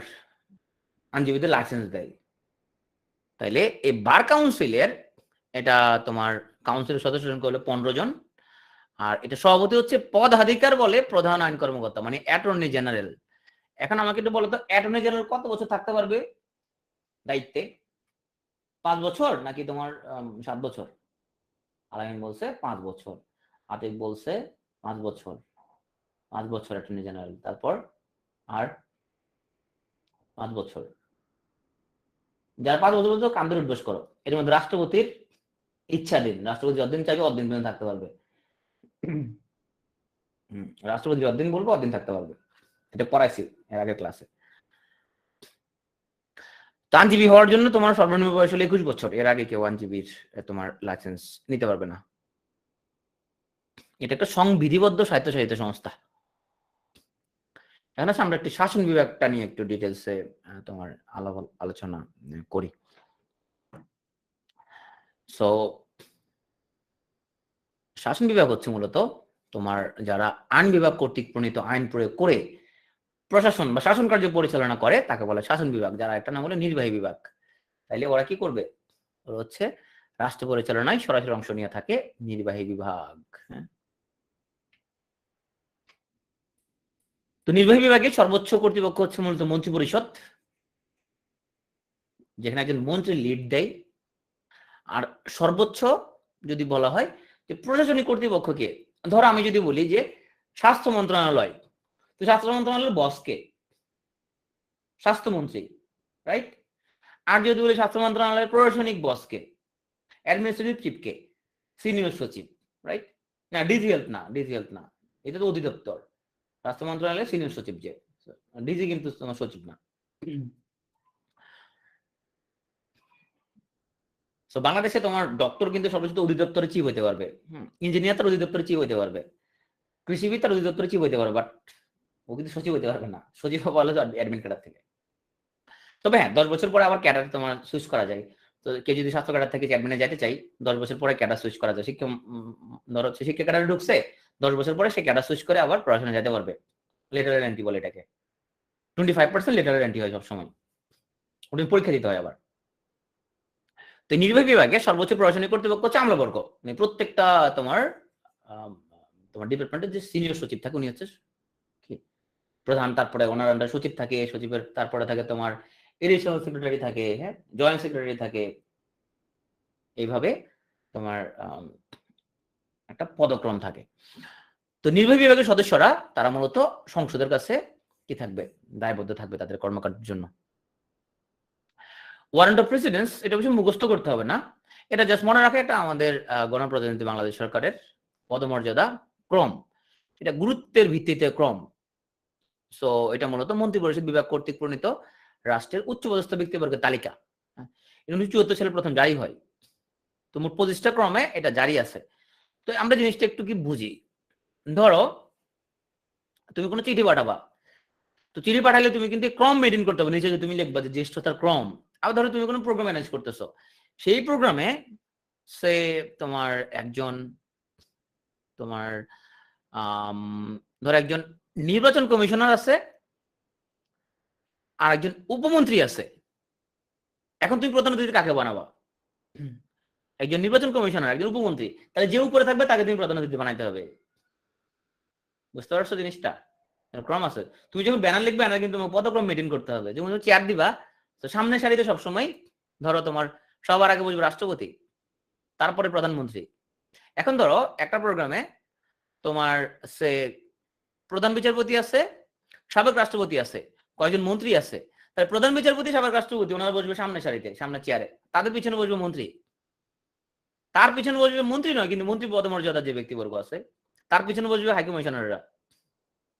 S1: আইনজীবীদের লাইসেন্স দেয়। তাইলে এই বার কাউন্সিলের এটা তোমার কাউন্সিলের সদস্য সংখ্যা হলো 15 জন, আর এটা সভাপতি হচ্ছে পদাধিকার বলে প্রধান আইন কর্মকর্তা, মানে অ্যাটর্নি জেনারেল। এখন আমাকে একটু বলো তো, অ্যাটর্নি জেনারেল কত বছর থাকতে পারবে দায়িত্বে? 5 বছর নাকি তোমার 7 বছর? আলামিন বলছে 5 বছর, আতিক বলছে 5 বছর, 5 বছর অ্যাটর্নি জেনারেল, তারপর আর 5 বছর। যারা 5 বছর বলছো কান ধরে উঠবস করো, এর মধ্যে রাষ্ট্রপতির ইচ্ছাধীন, রাষ্ট্রপতি যতদিন চাইবে অতদিন পর্যন্ত থাকতে পারবে। রাষ্ট্রপতি যতদিন বলবো অতদিন থাকতে পারবে, এটা পড়াইছি এর আগের ক্লাসে। আইনজীবী হওয়ার জন্য তোমার সর্বনিম্ন বয়স হলো 21 বছর, এর আগে কেউ আইনজীবীর তোমার লাইসেন্স নিতে পারবে না। এটা একটা সংবিধিবদ্ধ স্বায়ত্তশাসিত সংস্থা। এখন আমরা একটি শাসন বিভাগটা নিয়ে একটু ডিটেলসে তোমার আলোচনা করি। সো শাসন বিভাগ হচ্ছে মূলত তোমার যারা আইন বিভাগ কর্তৃক প্রণীত আইন প্রয়োগ করে প্রশাসন বা শাসন কার্য পরিচালনা করে তাকে বলে শাসন বিভাগ, যারা একটা নাম হলো নির্বাহী বিভাগ। তাইলে ওরা কি করবে, ওরা হচ্ছে রাষ্ট্র পরিচালনায় সরাসরি অংশ নিয়ে থাকে নির্বাহী বিভাগ। হ্যাঁ, তো নির্বাহী বিভাগের সর্বোচ্চ কর্তৃপক্ষ হচ্ছে মূলত মন্ত্রী পরিষদ, যেখানে একজন মন্ত্রী লিড দেয়। আর সর্বোচ্চ যদি বলা হয় যে প্রশাসনিক কর্তৃপক্ষকে, ধরো আমি যদি বলি যে স্বাস্থ্য মন্ত্রণালয়, তো স্বাস্থ্য মন্ত্রণালয়ের বসকে স্বাস্থ্যমন্ত্রী, রাইট? আর যদি বলি স্বাস্থ্য মন্ত্রণালয়ের প্রশাসনিক বসকে, অ্যাডমিনিস্ট্রেটিভ চিফকে, সিনিয়র সচিব, রাইট? না ডিজি হেলথ না, ডিজি হেলথ না, এটা তো অধিদপ্তর। স্বাস্থ্য মন্ত্রণালয়ের সিনিয়র সচিব যে, ডিজি কিন্তু তোমার সচিব না। তো বাংলাদেশে তোমার ডক্টর কিন্তু সর্বোচ্চ অধিদপ্তরের চিফ হইতে পারবে, ইঞ্জিনিয়ার তার অধিদপ্তরের চিফ হইতে পারবে, কৃষিবিদ তার অধিদপ্তরের চিফ হইতে পারবে, বাট ও কিন্তু সচিব হইতে পারবে না, সচিব হওয়া হলো অ্যাডমিন ক্যাডার থেকে। তবে হ্যাঁ, 10 বছর পরে আবার ক্যাডার তোমার সুইচ করা যায়। তো কেউ যদি স্বাস্থ্য ক্যাডার থেকে অ্যাডমিনে যেতে চাই, 10 বছর পরে ক্যাডার সুইচ করা যায়। ধরো হচ্ছে শিক্ষা ক্যাডারে ঢুকছে, 10 বছর পরে সে ক্যাডার সুইচ করে আবার পড়াশোনা যেতে পারবে। লেটারাল এন্ট্রি বলে এটাকে। 25% লেটারাল এন্ট্রি হয় সবসময়, ওটা পরীক্ষা দিতে হয় আবার। তো নির্বাহী বিভাগে সর্বোচ্চ প্রশাসনিক কর্তৃপক্ষ হচ্ছে আমলাবর্গ, মানে প্রত্যেকটা তোমার তোমার ডিপার্টমেন্টের যে সিনিয়র সচিব থাকে উনি হচ্ছে কি প্রধান, তারপরে ওনার আন্ডার সচিব থাকে, সচিবের তারপরে থাকে তোমার এডিশনাল সেক্রেটারি থাকে, হ্যাঁ, জয়েন্ট সেক্রেটারি থাকে, এইভাবে তোমার একটা পদক্রম থাকে। তো নির্বাহী বিভাগের সদস্যরা তারা মূলত সংসদের কাছে কি থাকবে, দায়বদ্ধ থাকবে তাদের কর্মকাণ্ডের জন্য। ওয়ারেন্ট অফ প্রেসিডেন্স এটা অবশ্যই মুখস্থ করতে হবে না, এটা জাস্ট মনে রাখে এটা আমাদের গণপ্রজাতন্ত্রী বাংলাদেশ সরকারের পদমর্যাদা ক্রম, এটা গুরুত্বের ভিত্তিতে ক্রম। সো এটা মূলত মন্ত্রী পরিষদ বিভাগ কর্তৃক প্রণীত রাষ্ট্রের উচ্চপদস্থ ব্যক্তিবর্গের তালিকা। 1974 সালে প্রথম জারি হয়, তো মোট 25টা ক্রমে এটা জারি আছে। তো আমরা জিনিসটা একটু কি বুঝি, ধরো তুমি কোনো চিঠি পাঠাবা, তো চিঠি পাঠালে তুমি কিন্তু ক্রম মেনটেন করতে হবে, নিচে তুমি লিখবা যে জ্যেষ্ঠতার ক্রম। আবার ধরো তুমি কোনো প্রোগ্রাম ম্যানেজ করতেছো, সেই প্রোগ্রামে সে তোমার একজন তোমার ধর একজন নির্বাচন কমিশনার আছে আর একজন উপমন্ত্রী আছে। এখন তুমি প্রধান অতিথি কাকে বানাবা, একজন নির্বাচন কমিশনার একজন উপমন্ত্রী, তাহলে যে উপরে থাকবে তাকে তুমি প্রধান অতিথি বানাইতে হবে। বুঝতে পারছো জিনিসটা, ক্রম আছে। তুমি যখন ব্যানার লিখবে ব্যানার কিন্তু পদক্রম মেনটেন করতে হবে। যেমন চেয়ার দিবা, তো সামনের সারিতে সবসময় ধরো তোমার সবার আগে বসবে রাষ্ট্রপতি, তারপরে প্রধানমন্ত্রী। এখন ধরো একটা প্রোগ্রামে তোমার সে প্রধান বিচারপতি আছে, সাবেক রাষ্ট্রপতি আছে, কয়েকজন মন্ত্রী আছে, তাহলে প্রধান বিচারপতি সাবেক রাষ্ট্রপতি ওনারা বসবে সামনের সারিতে, সামনের চেয়ারে, তাদের পিছনে বসবে মন্ত্রী, তার পিছনে বসবে মন্ত্রী নয় কিন্তু মন্ত্রী পদমর্যাদার যে ব্যক্তিবর্গ আছে তার পিছনে বসবে হাই কমিশনাররা,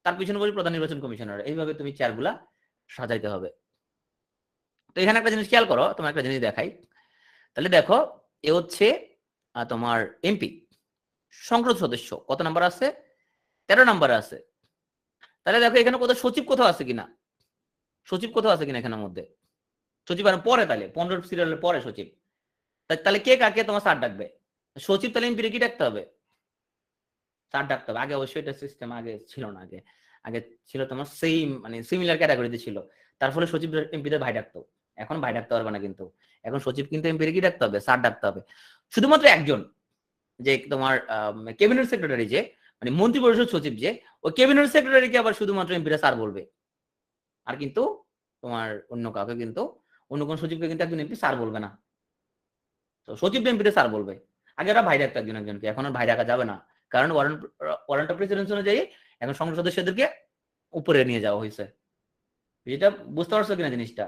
S1: তার পিছনে বসবে প্রধান নির্বাচন কমিশনার। এইভাবে তুমি চেয়ারগুলা সাজাইতে হবে। তো এখানে একটা জিনিস খেয়াল করো, তোমার একটা জিনিস দেখাই, তাহলে দেখো এ হচ্ছে তোমার এমপি সংসদ সদস্য কত নাম্বার আছে? 13 নাম্বারে আছে। তাহলে দেখো এখানে কোথাও সচিব কোথাও আছে কিনা, সচিব কোথাও আছে কিনা এখানের মধ্যে? সচিব আর পরে, তাহলে 15 সিরিয়ালের পরে সচিব। তাহলে কে কাকে তোমার স্যার ডাকবে? সচিব তাহলে এমপি কি ডাকতে হবে? স্যার ডাকতে হবে। আগে অবশ্যই এটা সিস্টেম আগে ছিল না, আগে আগে ছিল তোমার সেম মানে সিমিলার ক্যাটাগরিতে ছিল। তার ফলে সচিব এমপিদের ভাই ডাকতো। এখন ভাই ডাকতে পারবে না কিন্তু, এখন সচিব কিন্তু এমপি কি ডাকতে হবে? স্যার ডাকতে হবে। শুধুমাত্র একজন, যে তোমার ক্যাবিনেট সেক্রেটারি, যে মানে মন্ত্রী পরিষদ সচিব, যে ওই ক্যাবিনেট সেক্রেটারিকে আবার শুধুমাত্র এমপিরা স্যার বলবে। আর কিন্তু তোমার অন্য কাউকে কিন্তু, অন্য কোন সচিবকে কিন্তু একজন এমপি স্যার বলবে না। তো সচিব এমপিতে স্যার বলবে। আগে ওরা ভাই ডাকতো একজন একজনকে, এখন আর ভাই ডাকা যাবে না, কারণ ওয়ারেন্ট অফ প্রেসিডেন্সি অনুযায়ী এখন সংসদ সদস্যদেরকে উপরে নিয়ে যাওয়া হয়েছে। এটা বুঝতে পারছো কিনা জিনিসটা?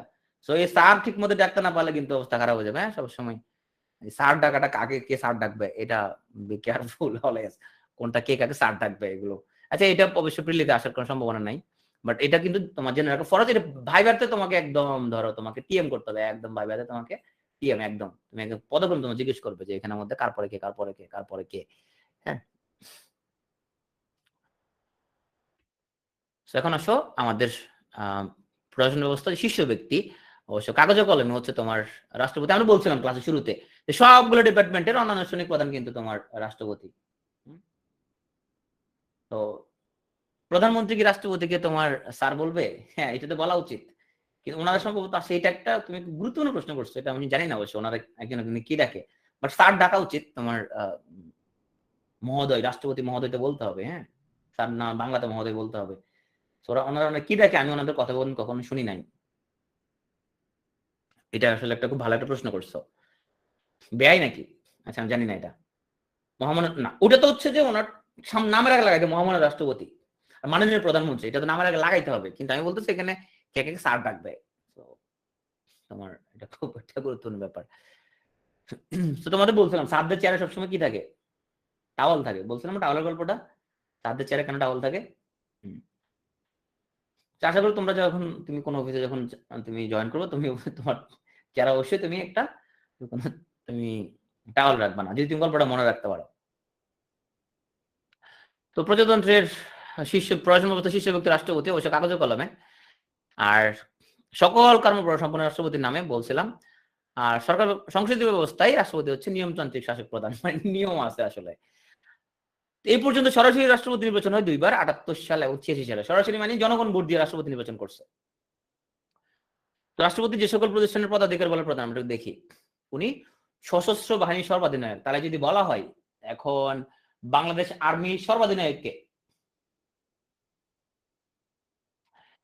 S1: তো এই স্যার ঠিক মতো ডাকতে না পারলে কিন্তু অবস্থা খারাপ হয়ে যাবে। হ্যাঁ, সবসময় স্যার ডাকাটা কাকে কে স্যার ডাকবে এটা বি কেয়ারফুল অলওয়েজ, কোনটা কে কাকে স্যার ডাকবে এগুলো। আচ্ছা, এটা অবশ্য প্রিলিতে আসার কোনো সম্ভাবনা নাই, বাট এটা কিন্তু তোমার জেনে রাখো ফরজ। এটা ভাইবারতে তোমাকে একদম ধরো তোমাকে টিএম করতে হবে, একদম ভাইবারতে তোমাকে টিএম একদম, তুমি একদম পদক্রম তোমার জিজ্ঞেস করবে যে এখানের মধ্যে কার পরে কে, কার পরে কে, কার পরে কে। হ্যাঁ, এখন আসো আমাদের প্রশাসন ব্যবস্থার শীর্ষ ব্যক্তি, অবশ্য কাগজে কলমে হচ্ছে তোমার রাষ্ট্রপতি। আমরা বলছিলাম ক্লাসের শুরুতে যে সবগুলো ডিপার্টমেন্টের অনানুষ্ঠানিক প্রধান কিন্তু তোমার রাষ্ট্রপতি। তো প্রধানমন্ত্রী কি রাষ্ট্রপতিকে তোমার স্যার বলবে? হ্যাঁ, এটা তো বলা উচিত, কিন্তু ওনারা সম্ভবত সেইটা একটা তুমি গুরুত্বপূর্ণ প্রশ্ন করছো, এটা আমি জানি না অবশ্য ওনারা একজন একজন কি ডাকে, বাট স্যার ডাকা উচিত তোমার মহোদয়, রাষ্ট্রপতি মহোদয় তো বলতে হবে। হ্যাঁ, স্যার না, বাংলাতে মহোদয় বলতে হবে। ওনারা কি ডাকে আমি ওনাদের কথা বলুন কখনো শুনি নাই। এটা আসলে একটা খুব ভালো একটা প্রশ্ন করছো। বেআই নাকি? আচ্ছা, আমি জানি না এটা। মহামান্য না, ওটা তো হচ্ছে যে ওনার নামের আগে লাগাইতে মহামান্য রাষ্ট্রপতি আর মাননীয় প্রধানমন্ত্রী, এটা তো নামের আগে লাগাইতে হবে, কিন্তু আমি বলতেছি এখানে কে কে স্যার ডাকবে। তো তোমার এটা খুব একটা গুরুত্বপূর্ণ ব্যাপার। তো তোমাদের বলছিলাম স্যারদের চেয়ারে সবসময় কি থাকে? টাওয়াল থাকে। বলছিলাম টাওয়ালের গল্পটা, স্যারদের চেয়ারে কেন টাওয়াল থাকে? আশা করি তোমরা যখন তুমি কোনো অফিসে যখন তুমি জয়েন করবে, তুমি তোমার চেয়ারে অবশ্যই তুমি একটা তুমি টাওয়াল রাখবা না, যদি তুমি গল্পটা মনে রাখতে পারো। তো প্রজাতন্ত্রের শীর্ষ প্রশাসন ব্যবস্থা শীর্ষ ব্যক্তি রাষ্ট্রপতি, অবশ্য কাগজে কলমে। আর সকল কর্মপ্রবাহ সম্পন্ন রাষ্ট্রপতির নামে বলছিলাম। আর সরকার সংসদীয় ব্যবস্থায় রাষ্ট্রপতি হচ্ছে নিয়মতান্ত্রিক শাসক প্রধান, মানে নিয়ম আছে আসলে। এই পর্যন্ত সরাসরি রাষ্ট্রপতি নির্বাচন হয় দুইবার, 78 সাল এবং 86 সালে। সরাসরি মানে জনগণ ভোট দিয়ে রাষ্ট্রপতি নির্বাচন করছে। রাষ্ট্রপতি যে সকল প্রতিষ্ঠানের পদাধিকার বলে প্রধান, আমরা দেখি উনি সশস্ত্র বাহিনীর সর্বাধিনায়ক। তাহলে যদি বলা হয় এখন বাংলাদেশ আর্মির সর্বাধিনায়ককে,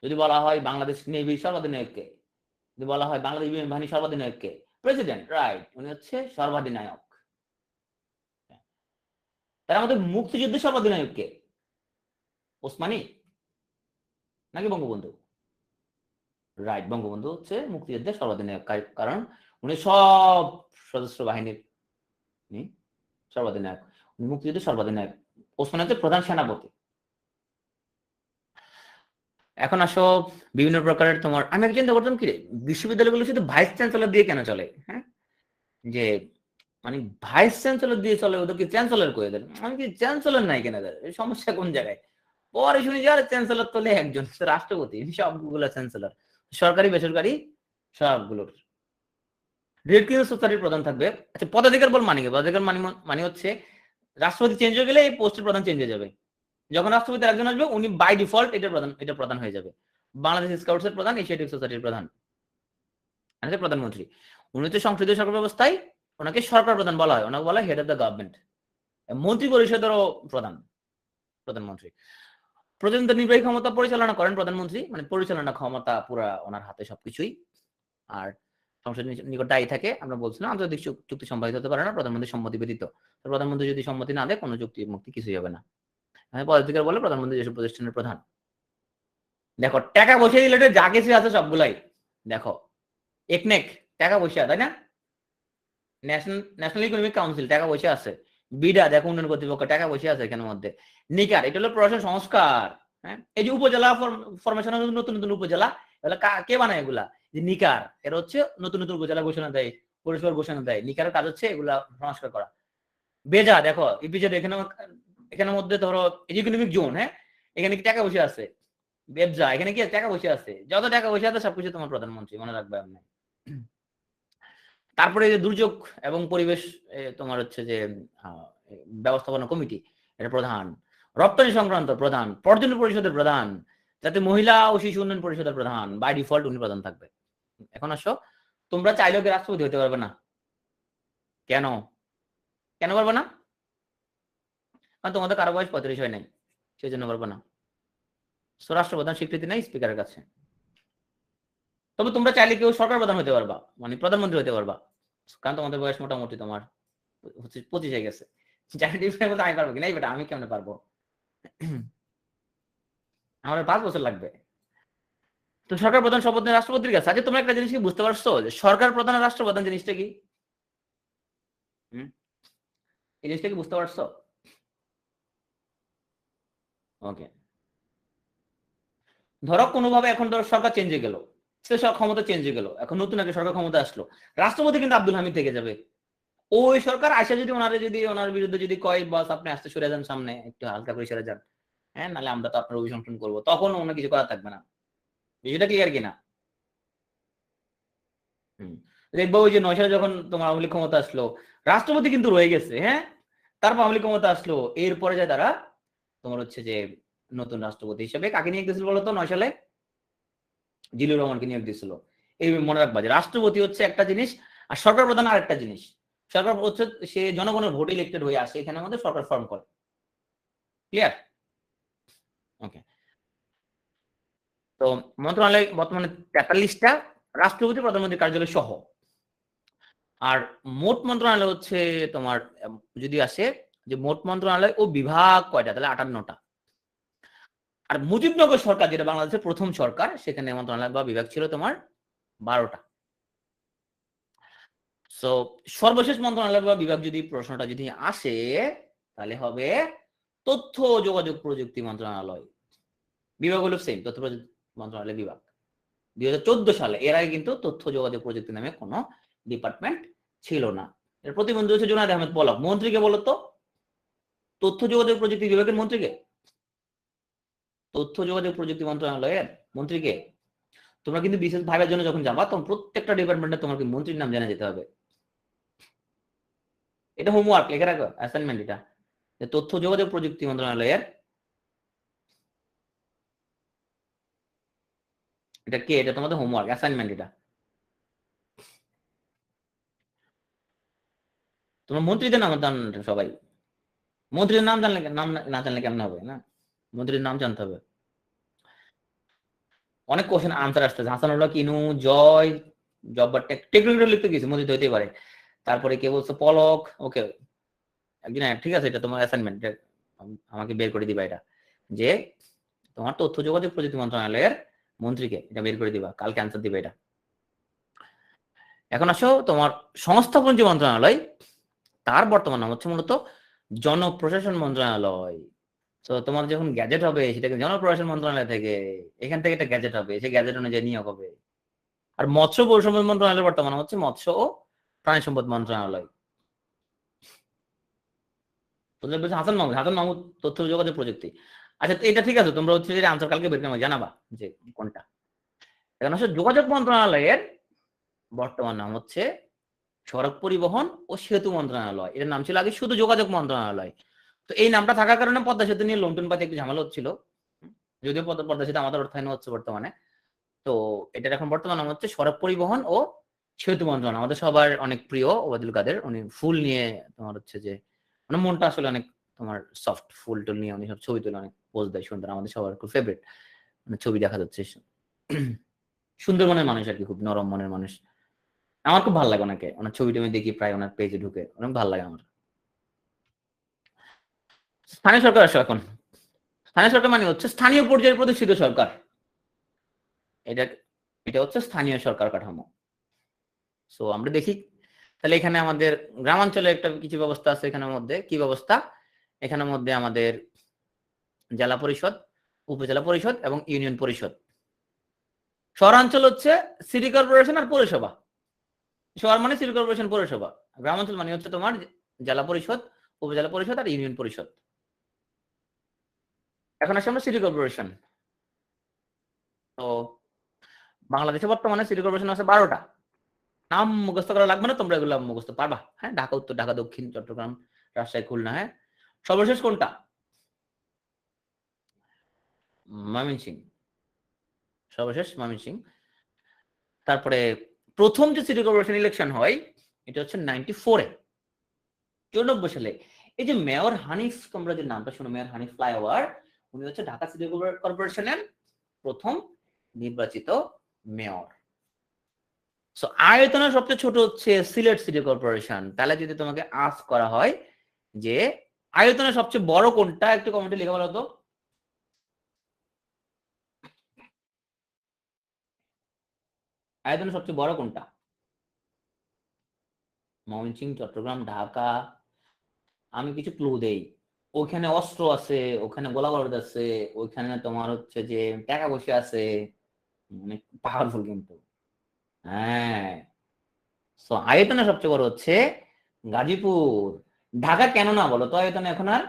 S1: যদি বলা হয় বাংলাদেশ নেভির সর্বাধিনায়ককে, যদি বলা হয় বাংলাদেশ বিমান বাহিনীর সর্বাধিনায়ককে, প্রেসিডেন্ট, রাইট, উনি হচ্ছে সর্বাধিনায়ক। তার আমাদের মুক্তিযুদ্ধের সর্বাধিনায়ককে, ওসমানী নাকি বঙ্গবন্ধু? রাইট, বঙ্গবন্ধু হচ্ছে মুক্তিযুদ্ধের সর্বাধিনায়ক, কারণ উনি সব সশস্ত্র বাহিনীর সর্বাধিনায়ক, উনি মুক্তিযুদ্ধের সর্বাধিনায়ক। ওসমানী হচ্ছে প্রধান সেনাপতি। এখন আসো বিভিন্ন প্রকারের তোমার, আমি এক চিন্তা করতাম কি রে, বিশ্ববিদ্যালয়গুলো শুধু ভাইস চ্যান্সেলর দিয়ে কেন চলে? হ্যাঁ, যে মানে ভাইস চ্যান্সেলর দিয়ে চলে, ওদেরকে চ্যান্সেলর করে দেন। আমি কি চ্যান্সেলর নাই কেন? সমস্যা কোন জায়গায়? পরে শুনি যে আরে চ্যান্সেলর তোলে একজন, রাষ্ট্রপতি, সবগুলো চ্যান্সেলর, সরকারি বেসরকারি সবগুলোর। রেড ক্রিসেন্ট সোসাইটির প্রধান থাকবে। আচ্ছা, পদাধিকার বল মানে কি? পদাধিকার মানে হচ্ছে রাষ্ট্রপতি চেঞ্জ হয়ে গেলে এই পোস্টের প্রধান চেঞ্জ হয়ে যাবে। যখন রাষ্ট্রপতি একজন আসবে উনি বাই ডিফল্ট এটা প্রধান হয়ে যাবে। বাংলাদেশ স্কাউটস এর প্রধান, এশিয়াটিক সোসাইটির প্রধান, মানে প্রধানমন্ত্রী। উনি তো সংসদীয় সরকার ব্যবস্থায় ওনাকে সরকার প্রধান বলা হয়, ওনাকে বলা হয় হেড অফ দ্য গভর্নমেন্ট। মন্ত্রী পরিষদেরও প্রধান প্রধানমন্ত্রী। প্রজাতন্ত্রের নির্বাহী ক্ষমতা পরিচালনা করেন প্রধানমন্ত্রী, মানে পরিচালনা ক্ষমতা পুরা ওনার হাতে সবকিছুই। আর সংসদের নিকট দায়ী থাকে। আমরা বলছিলাম আন্তর্জাতিক চুক্তি সম্পাদিত হতে পারে না প্রধানমন্ত্রীর সম্মতি ব্যতীত। প্রধানমন্ত্রী যদি সম্মতি না দেয় কোনো চুক্তি মুক্তি কিছুই হবে না। পদাধিকার বলে প্রধানমন্ত্রী যেসব প্রতিষ্ঠানের প্রধান। দেখো টাকা পয়সা রিলেটেড যা কিছু আছে সবগুলাই দেখো, একনেক টাকা পয়সা, তাই না? ন্যাশনাল ইকোনমিক কাউন্সিল টাকা পয়সা আছে। বিডা দেখো উন্নয়ন কর্তৃপক্ষ, টাকা পয়সা আছে এখানের মধ্যে। নিকার এটা হলো প্রশাসন সংস্কার। হ্যাঁ, এই যে উপজেলা ফরমেশন, নতুন নতুন উপজেলা, এগুলা কে বানায়? এগুলা যে নিকার, এরা হচ্ছে নতুন নতুন উপজেলা ঘোষণা দেয়, পরিষেবার ঘোষণা দেয়। নিকারের কাজ হচ্ছে এগুলা সংস্কার করা। বেজা দেখো ইপিজেড এখানের মধ্যে ধরো ইকোনমিক জোন, হ্যাঁ এখানে কি টাকা বসে আছে, বেবজা এখানে কি টাকা বসে আছে, যত টাকা বসে আছে সবকিছু তোমার প্রধানমন্ত্রী, মনে রাখবে আপনি। তারপরে যে দুর্যোগ এবং পরিবেশ তোমার হচ্ছে যে ব্যবস্থাপনা কমিটি, এটা প্রধান। রপ্তানি সংক্রান্ত প্রধান, পর্যটন পরিষদের প্রধান, যাতে মহিলা ও শিশু উন্নয়ন পরিষদের প্রধান, বাই ডিফল্ট উনি প্রধান থাকবে। এখন আসো, তোমরা চাইলেও কি রাষ্ট্রপতি হতে পারবে না? কেন কেন পারবে না? কারণ তোমাদের কারো বয়স 35 হয় নাই, সেই জন্য পারবে না। রাষ্ট্রপ্রধান স্বীকৃতি নেই স্পিকারের কাছে। তবে তোমরা চাইলে কেউ সরকার প্রধান হতে পারবা, মানে প্রধানমন্ত্রী হতে পারবা, কারণ তোমাদের বয়স মোটামুটি তোমার 25 হয়ে গেছে। আমি পারবো কিনা, এই বেটা আমি কেমনে পারবো, আমার 5 বছর লাগবে। তো সরকার প্রধান শপথ নেয় রাষ্ট্রপতির কাছে। আচ্ছা তোমরা একটা জিনিস কি বুঝতে পারছো যে সরকার প্রধান আর রাষ্ট্রপ্রধান জিনিসটা কি? এই জিনিসটা কি বুঝতে পারছো? ওকে, ধরো কোনোভাবে এখন ধরো সরকার চেঞ্জ হয়ে গেল, সে সব ক্ষমতা চেঞ্জ হয়ে গেল, এখন নতুন একটা সরকার ক্ষমতা আসলো, রাষ্ট্রপতি কিন্তু আব্দুল হামিদ থেকে যাবে। ওই সরকার আসে যদি ওনার বিরুদ্ধে যদি কয় বস আপনি আসতে সরে যান, সামনে একটু হালকা করে সরে যান, হ্যাঁ নাহলে আমরা তো আপনার অভিশংসন করবো, তখন ওনার কিছু করা থাকবে না। বিষয়টা ক্লিয়ার কিনা? দেখবো ওই যে 9 সালে যখন তোমার আওয়ামী লীগ ক্ষমতা আসলো, রাষ্ট্রপতি কিন্তু রয়ে গেছে, হ্যাঁ তারপর আওয়ামী লীগ ক্ষমতা আসলো, এরপরে যায় তারা তোমার হচ্ছে যে নতুন রাষ্ট্রপতি হিসেবে কাকে নিয়োগ দিয়েছিল বলতো? 9 সালে জিল্লুর রহমানকে নিয়োগ দিয়েছিল। এই মনে রাখবা যে রাষ্ট্রপতি হচ্ছে একটা জিনিস আর সরকার প্রধান আর একটা জিনিস। সরকার হচ্ছে সে জনগণের ভোটে ইলেক্টেড হয়ে আসে, এখানে আমাদের সরকার ফর্ম করে। ক্লিয়ার? ওকে। তো মন্ত্রণালয় বর্তমানে 43টা, রাষ্ট্রপতি প্রধানমন্ত্রী কার্যালয় সহ। আর মোট মন্ত্রণালয় হচ্ছে তোমার যদি আসে যে মোট মন্ত্রণালয় ও বিভাগ কয়টা, তাহলে 58টা। আর মুজিবনগর সরকার যেটা বাংলাদেশের প্রথম সরকার, সেখানে মন্ত্রণালয় বা বিভাগ ছিল তোমার 12টা। সো সর্বশেষ মন্ত্রণালয় বা বিভাগ যদি প্রশ্নটা যদি আসে, তাহলে হবে তথ্য যোগাযোগ প্রযুক্তি মন্ত্রণালয়। বিভাগ হলো সেম, তথ্য প্রযুক্তি মন্ত্রণালয় বিভাগ। 2014 সালে, এর আগে কিন্তু তথ্য যোগাযোগ প্রযুক্তি নামে কোনো ডিপার্টমেন্ট ছিল না। এর প্রতিমন্ত্রী হচ্ছে জুনায়েদ আহমেদ পলক। মন্ত্রীকে বলো তো, তথ্য যোগাযোগ প্রযুক্তি বিভাগের মন্ত্রীকে, তথ্য যোগাযোগ প্রযুক্তি মন্ত্রণালয়ের মন্ত্রীকে। তোমরা কিন্তু বিশেষ ভাইবার জন্য যখন যাবা, তখন প্রত্যেকটা ডিপার্টমেন্টে তোমাকে মন্ত্রীর নাম জানা যেতে হবে। এটা হোমওয়ার্ক লিখে রাখো, অ্যাসাইনমেন্ট এটা, যে তথ্য যোগাযোগ প্রযুক্তি মন্ত্রণালয়ের এটা কে, এটা তোমাদের হোমওয়ার্ক অ্যাসাইনমেন্ট এটা। তোমরা মন্ত্রীদের নাম জানো সবাই, মন্ত্রীর নাম জানলে, নাম না জানলে কেমন হবে না, মন্ত্রীর নাম জানতে হবে। অনেক কোশ্চেন আনসার আসতেছে, হাসানুল্লাহ কিনু, জয়, জব্বার টেকনিক্যাল লিখতে গেছি, মন্ত্রী তো হতেই পারে। তারপরে কে বলছে পলক, ওকে একদিন, ঠিক আছে এটা তোমার অ্যাসাইনমেন্ট, আমাকে বের করে দিবা এটা, যে তোমার তথ্য যোগাযোগ প্রযুক্তি মন্ত্রণালয়ের মন্ত্রীকে, এটা বের করে দিবা, কালকে অ্যান্সার দিবে এটা। এখন আসো তোমার সংস্থাপন যে মন্ত্রণালয়, তার বর্তমান নাম হচ্ছে মূলত জনপ্রশাসন মন্ত্রণালয়। তো তোমার যখন গ্যাজেট হবে, সেটাকে জনপ্রশাসন মন্ত্রণালয় থেকে, এখান থেকে একটা গ্যাজেট হবে, সেই গ্যাজেট অনুযায়ী নিয়োগ হবে। আর মৎস্য পরিসম্পদ মন্ত্রণালয়ের বর্তমান হচ্ছে মৎস্য ও প্রাণী সম্পদ মন্ত্রণালয়। হাসান মাহমুদ, হাসান মাহমুদ তথ্য যোগাযোগ প্রযুক্তি। আচ্ছা এটা ঠিক আছে, তোমরা হচ্ছে যে আনসার কালকে বের করে জানাবা যে কোনটা। এখন আসলে যোগাযোগ মন্ত্রণালয়ের বর্তমান নাম হচ্ছে সড়ক পরিবহন ও সেতু মন্ত্রণালয়। এর নাম ছিল আগে শুধু যোগাযোগ মন্ত্রণালয়। তো এই নামটা থাকার কারণে পদ্মা সেতু নিয়ে লন্ডন পাতে একটু ঝামেলা হচ্ছিল, যদিও পদ্মা সেতু আমাদের অর্থায়নে হচ্ছে বর্তমানে। তো এটার এখন বর্তমান নাম হচ্ছে সড়ক পরিবহন ও সেতু মন্ত্রণালয়। আমাদের সবার অনেক প্রিয় ওবায়দুল কাদের, উনি ফুল নিয়ে তোমার হচ্ছে যে মানে মনটা আসলে অনেক তোমার সফট, ফুল টুল নিয়ে উনি সব ছবি তুলে অনেক পোজ দেয় সুন্দর, আমাদের সবার খুব ফেভারিট। মানে ছবি দেখা যাচ্ছে সুন্দর মনের মানুষ আর কি, খুব নরম মনের মানুষ। আমার খুব ভালো লাগে ওনাকে, ওনার ছবিটা আমি দেখি প্রায় ওনার পেজে ঢুকে, অনেক ভালো লাগে আমার। স্থানীয় সরকার আসো এখন। স্থানীয় সরকার মানে হচ্ছে স্থানীয় পর্যায়ে প্রতিষ্ঠিত সরকার। এটা এটা হচ্ছে স্থানীয় সরকার কাঠামো। সো আমরা দেখি তাহলে এখানে আমাদের গ্রামাঞ্চলে একটা কিছু ব্যবস্থা আছে, এখানের মধ্যে কি ব্যবস্থা, এখানের মধ্যে আমাদের জেলা পরিষদ, উপজেলা পরিষদ এবং ইউনিয়ন পরিষদ। শহরাঞ্চল হচ্ছে সিটি কর্পোরেশন আর পৌরসভা। শহর মানে সিটি কর্পোরেশন পৌরসভা, গ্রামাঞ্চল মানে হচ্ছে তোমার জেলা পরিষদ, উপজেলা পরিষদ আর ইউনিয়ন পরিষদ। এখন আসে আমরা সিটি কর্পোরেশন। তো বাংলাদেশে বর্তমানে সিটি কর্পোরেশন আছে 12টা। নাম মুখস্থ করা লাগবে না, তোমরা এগুলো মুখস্থ পারবা। হ্যাঁ, ঢাকা উত্তর, ঢাকা দক্ষিণ, চট্টগ্রাম, রাজশাহী, খুলনা। হ্যাঁ, সর্বশেষ কোনটা? ময়মনসিংহ। সর্বশেষ ময়মনসিংহ। তারপরে প্রথম যে সিটি কর্পোরেশন ইলেকশন হয় এটা হচ্ছে 94-এ, 94 সালে। এই যে মেয়র হানিফ, তোমরা যে নামটা শুনো, মেয়র হানিফ ফ্লাইওভার, উনি হচ্ছে ঢাকা সিটি কর্পোরেশনের প্রথম নির্বাচিত মেয়র। সো আয়তনে সবচেয়ে ছোট হচ্ছে সিলেট সিটি কর্পোরেশন। তাহলে যদি তোমাকে আস্ক করা হয় যে আয়তনে সবচেয়ে বড় কোনটা, একটু কমেন্টে লিখে বলো তো। আয়তনে সবচেয়ে বড় কোনটা? ময়মনসিংহ, চট্টগ্রাম, ঢাকা? আমি কিছু ক্লু দেই। ওখানে অস্ত্র আছে, ওখানে গোলা বারুদ আছে, ওইখানে তোমার হচ্ছে যে টাকা পয়সা আছে, মানে পাওয়ারফুল কিন্তু। হ্যাঁ, সো আয়তনে সবচেয়ে বড় হচ্ছে গাজীপুর। ঢাকা কেন না বলো তো আয়তনে এখন আর?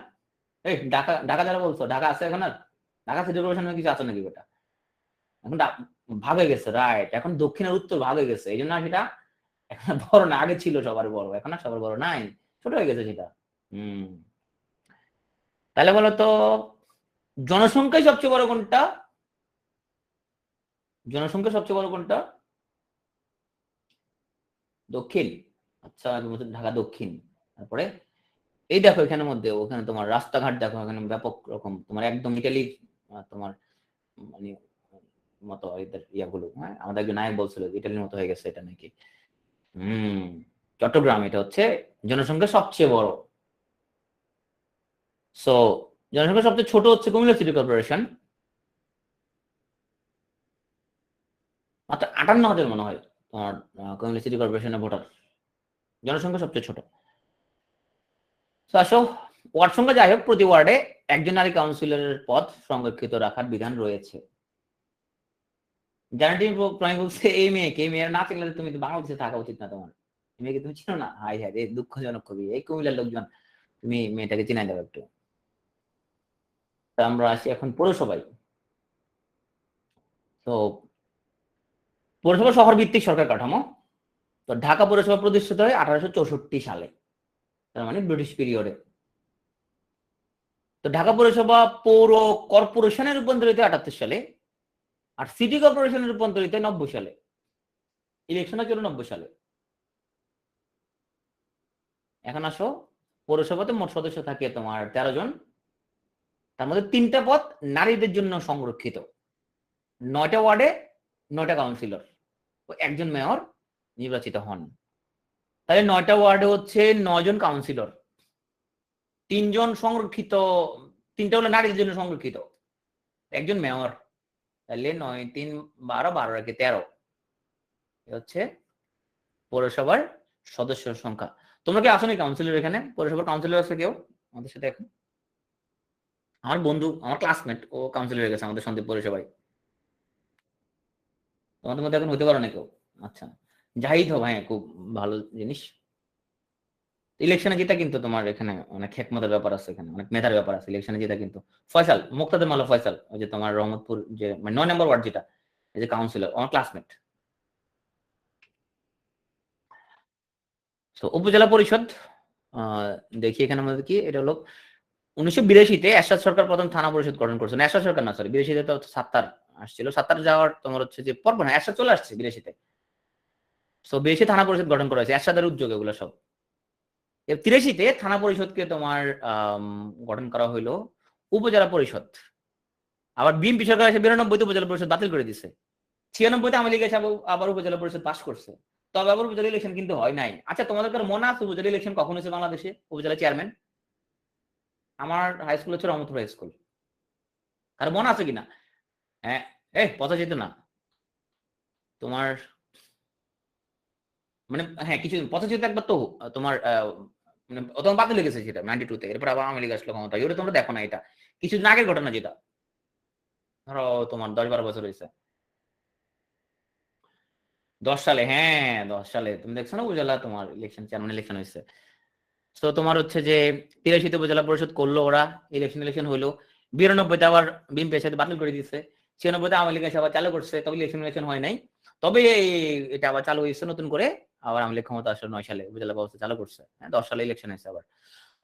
S1: এই ঢাকা, ঢাকা যারা বলছো, ঢাকা আছে এখন আর? ঢাকা সিটি কর্পোরেশনের কিছু আছে নাকি বেটা? এখন ভাগ হয়ে গেছে, রাইট। এখন দক্ষিণ আর উত্তর ভাগ হয়ে গেছে, এই জন্য সেটা এখন বড় না। আগে ছিল সবার বড়, এখন আর সবার বড় নাই, ছোট হয়ে গেছে সেটা। হম। তাহলে বলো তো জনসংখ্যায় সবচেয়ে বড় কোনটা? জনসংখ্যা সবচেয়ে বড় কোনটা? দক্ষিণ। আচ্ছা, ঢাকা দক্ষিণ। তারপরে এই দেখো এখানের মধ্যে, ওখানে তোমার রাস্তাঘাট দেখো, এখানে ব্যাপক রকম তোমার একদম ইটালি তোমার মানে মতো এদের ইয়াগুলো। হ্যাঁ, আমাদের একজন নায়ক বলছিল ইটালির মতো হয়ে গেছে এটা নাকি। হম। চট্টগ্রাম এটা হচ্ছে জনসংখ্যা সবচেয়ে বড়। সো জনসংখ্যা সবচেয়ে ছোট হচ্ছে কুমিল্লা সিটি কর্পোরেশন, মাত্র 58,000 মনে হয় তোমার কুমিল্লা সিটি কর্পোরেশনের ভোটার। জনসংখ্যা সবচেয়ে ছোট। তো আসো, ওয়ার্ড সংখ্যা যাই হোক, প্রতি ওয়ার্ডে একজন নারী কাউন্সিলরের পদ সংরক্ষিত রাখার বিধান রয়েছে। জানাটি প্রায় বলছে এই মেয়েকে, এই মেয়ের না চিনলে তুমি তো বাংলাদেশে থাকা উচিত না তোমার। মেয়েকে তুমি চিনো না? হাই হাই, এই দুঃখজনক খুবই। এই কুমিল্লার লোকজন, তুমি মেয়েটাকে চিনাই দেবে একটু। তা আমরা আসি এখন পৌরসভায়। তো পৌরসভা শহর ভিত্তিক সরকার কাঠামো। তো ঢাকা পৌরসভা প্রতিষ্ঠিত হয় 1864 সালে, তার মানে ব্রিটিশ পিরিয়ডে। তো ঢাকা পৌরসভা পৌর কর্পোরেশনে রূপান্তরিত 78 সালে, আর সিটি কর্পোরেশনে রূপান্তরিত 90 সালে। ইলেকশন ছিল 90 সালে। এখন আসো, পৌরসভাতে মোট সদস্য থাকে তোমার 13 জন। তার মধ্যে 3টা পদ নারীদের জন্য সংরক্ষিত। 9টা ওয়ার্ডে 9টা কাউন্সিলর ও একজন মেয়র নির্বাচিত হন। তাহলে 9টা ওয়ার্ডে হচ্ছে 9 জন কাউন্সিলর, 3 জন সংরক্ষিত, 3টা হলো নারীদের জন্য সংরক্ষিত, একজন মেয়র। তাহলে 9 3 12, 12 রেখে 13 হচ্ছে পৌরসভার সদস্য সংখ্যা। তোমরা কি আসো নি কাউন্সিলর? এখানে পৌরসভার কাউন্সিলর আছে কেউ আমাদের সাথে এখন? আমার বন্ধু, আমার ক্লাসমেট, ও কাউন্সিলর হয়ে গেছে আমাদের সন্দীপ পৌরসভায়। তোমাদের মধ্যে এখন হতে পারো না কেউ? আচ্ছা, জাহিদ হো ভাই, খুব ভালো জিনিস। ইলেকশনে জিতা কিন্তু তোমার এখানে অনেক হেকমতের ব্যাপার আছে, এখানে অনেক মেধার ব্যাপার আছে ইলেকশনে জিতা কিন্তু। ফয়সাল, মুক্তাদের মাল্লা ফয়সাল, ওই যে তোমার রহমতপুর যে 9 নম্বর ওয়ার্ড যেটা, এই যে কাউন্সিলর, আমার ক্লাসমেট। তো উপজেলা পরিষদ দেখি এখানে আমাদের কি, এটা হলো 1982-তে এরশাদ সরকার প্রথম থানা পরিষদ গঠন করেছেন। এরশাদ সরকার না, সরি, 82-তে তো সাত্তার আসছিল। সাত্তার যাওয়ার তোমার হচ্ছে যে পর না, এরশাদ চলে আসছে 82-তে। তো 82 থানা পরিষদ গঠন করা হয়েছে এরশাদের উদ্যোগে, এগুলো সব। 83-তে থানা পরিষদকে তোমার গঠন করা হইলো উপজেলা পরিষদ। আবার বিএনপি সরকার এসে 92-তে উপজেলা পরিষদ বাতিল করে দিছে। 96-তে আওয়ামী লীগ এসে আবার উপজেলা পরিষদ পাস করছে। তবে আবার উপজেলা ইলেকশন কিন্তু হয় নাই। আচ্ছা, তোমাদের মনে আছে উপজেলা ইলেকশন কখন হয়েছে বাংলাদেশে? উপজেলা চেয়ারম্যান আমার হাই স্কুল হচ্ছে রহমতপুর হাই স্কুল। আর মনে আছে কিনা? হ্যাঁ, 85-তে না তোমার, মানে হ্যাঁ কিছুদিন 85-তে একবার তো তোমার মানে তোমার বাতিল লেগেছে সেটা 92-তে। এরপর আবার আওয়ামী লীগ আসলো ক্ষমতা। ওটা তোমরা দেখো না, এটা কিছুদিন আগের ঘটনা যেটা, ধরো তোমার 10-12 বছর হয়েছে। 10 সালে, হ্যাঁ 10 সালে তুমি দেখছো না উপজেলা তোমার ইলেকশন, চেয়ারম্যান ইলেকশন হয়েছে। তো তোমার হচ্ছে যে 83তে উপজেলা পরিষদ করলো ওরা, ইলেকশন হইলো, 92তে আবার বিএনপি সাথে বাতিল করে দিচ্ছে, 96তে আওয়ামী লীগ আবার চালু করছে, তবে ইলেকশন হয় নাই, তবে এটা আবার চালু হয়েছে নতুন করে, আবার আওয়ামী লীগ ক্ষমতা আসলে 9 সালে উপজেলা ব্যবস্থা চালু করছে, 10 সালে ইলেকশন হয়েছে আবার।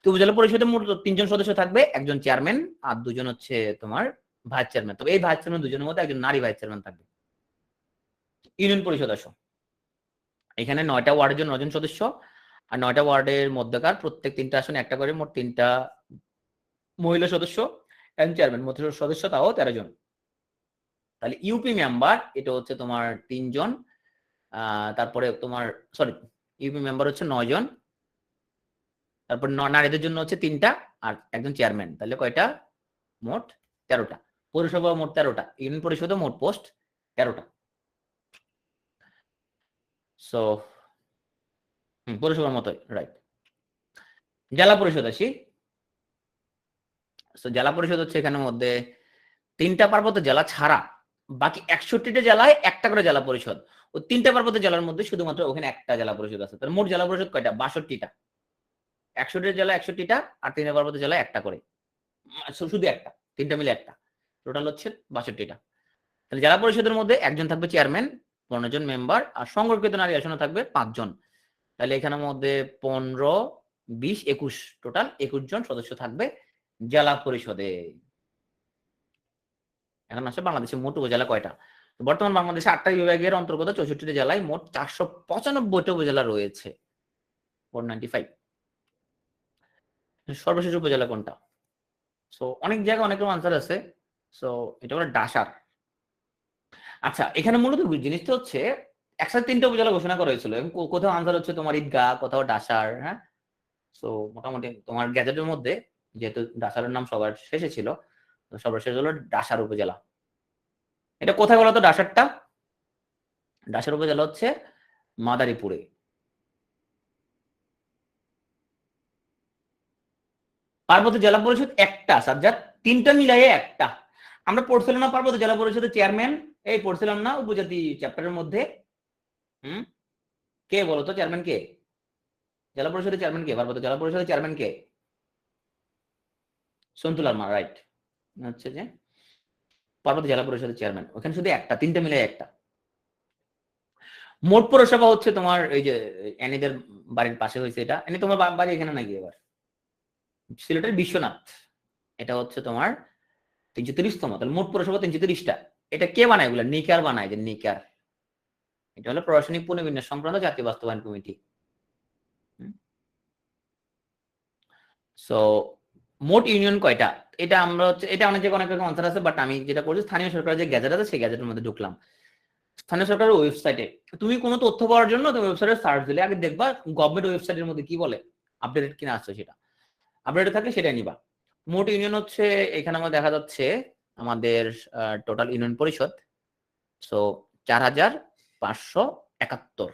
S1: তো উপজেলা পরিষদে মোট 3 জন সদস্য থাকবে, একজন চেয়ারম্যান আর 2 জন হচ্ছে তোমার ভাইস চেয়ারম্যান, তবে এই ভাইস চেয়ারম্যান 2 জনের মধ্যে একজন নারী ভাইস চেয়ারম্যান থাকবে। ইউনিয়ন পরিষদ আসো, এখানে 9টা ওয়ার্ডের জন্য 9 জন সদস্য, আর 9টা ওয়ার্ডের মধ্যকার প্রত্যেক 3টা আসনে একটা করে মোট 3টা মহিলা সদস্য, একজন চেয়ারম্যান, মোট সদস্য তাও 13 জন। তাহলে ইউপি মেম্বার এটা হচ্ছে তোমার 3 জন, তারপরে তোমার সরি ইউপি মেম্বার হচ্ছে 9 জন, তারপর নারীদের জন্য হচ্ছে 3টা আর একজন চেয়ারম্যান, তাহলে কয়টা? মোট 13টা। পৌরসভা মোট 13টা, ইউনিয়ন পরিষদে মোট পোস্ট 13টা। সো পৌরসভার মতোই, রাইট। জেলা পরিষদ আসি। জেলা পরিষদ হচ্ছে এখানের মধ্যে 3টা পার্বত্য জেলা ছাড়া বাকি 61টা জেলায় একটা করে জেলা পরিষদ, ও 3টা পার্বত্য জেলার মধ্যে শুধুমাত্র ওখানে একটা জেলা পরিষদ আছে। তাহলে মোট জেলা পরিষদ কয়টা? 62টা। 61টা জেলা 61টা, আর 3টা পার্বত্য জেলায় একটা করে, শুধু একটা, 3টা মিলে একটা, টোটাল হচ্ছে 62টা। তাহলে জেলা পরিষদের মধ্যে একজন থাকবে চেয়ারম্যান, 15 জন মেম্বার, আর সংরক্ষিত নারী আসনে থাকবে 5 জন। তাহলে এখানের মধ্যে 15, 20, 21, টোটাল 21 জন সদস্য থাকবে জেলা পরিষদে। এখন আসলে বাংলাদেশে মোট উপজেলা কয়টা? বর্তমান বাংলাদেশে 8টা বিভাগের অন্তর্গত 64টি জেলায় মোট 495টা উপজেলা রয়েছে, 495। সর্বশেষ উপজেলা কোনটা? সো অনেক জায়গায় অনেক রকম আনসার আছে। সো এটা হলো ডাসার। আচ্ছা, এখানে মূলত জিনিসটা হচ্ছে একসাথে 3টা উপজেলা ঘোষণা করা হয়েছিল, এবং কোথাও আনসার হচ্ছে তোমার ঈদগাহ, কোথাও ডাসার। হ্যাঁ, সো মোটামুটি তোমার গ্যাজেটের মধ্যে যেহেতু ডাসারের নাম সবার শেষে ছিল, সবার শেষ হলো ডাসার উপজেলা। এটা কোথায় বলতো ডাসারটা? ডাসার উপজেলা হচ্ছে মাদারীপুরে। পার্বত্য জেলা পরিষদ একটা, সাবজেক্ট 3টা মিলাই একটা। আমরা পড়ছিলাম না পার্বত্য জেলা পরিষদের চেয়ারম্যান? এই পড়ছিলাম না উপজাতি চ্যাপ্টারের মধ্যে? কে বলতো চেয়ারম্যান কে? জেলা পরিষদের চেয়ারম্যান কে? পার্বত্য জেলা পরিষদের চেয়ারম্যান কে? সন্তুল আরমা, রাইট। হচ্ছে যে পার্বত্য জেলা পরিষদের চেয়ারম্যান, ওখানে শুধু একটা, 3টা মিলে একটা। মোট পৌরসভা হচ্ছে তোমার এই যে এনিদের বাড়ির পাশে হয়েছে, এটা এনে তোমার বাড়ি এখানে নাকি? এবার সিলেটের বিশ্বনাথ, এটা হচ্ছে তোমার 330তম। তাহলে মোট পৌরসভা 330টা। এটা কে বানায়? এগুলো নিকার বানায়, যে নিকার, এটা হলো প্রশাসনিক পুনর্বিন্যাস সংক্রান্ত জাতীয় বাস্তবায়ন কমিটি। সো মোট ইউনিয়ন কয়টা? এটা আমরা হচ্ছে, এটা অনেক জায়গায় অনেক রকম আনসার আছে, বাট আমি যেটা করছি স্থানীয় সরকারের যে গ্যাজেট আছে সেই গ্যাজেটের মধ্যে ঢুকলাম। স্থানীয় সরকারের ওয়েবসাইটে তুমি কোনো তথ্য পাওয়ার জন্য তুমি ওয়েবসাইটে সার্চ দিলে আগে দেখবা গভর্নমেন্ট ওয়েবসাইটের মধ্যে কি বলে, আপডেটেড কিনা আসছে, সেটা আপডেটেড থাকলে সেটাই নিবা। মোট ইউনিয়ন হচ্ছে এখানে আমার দেখা যাচ্ছে আমাদের টোটাল ইউনিয়ন পরিষদ, সো 4571,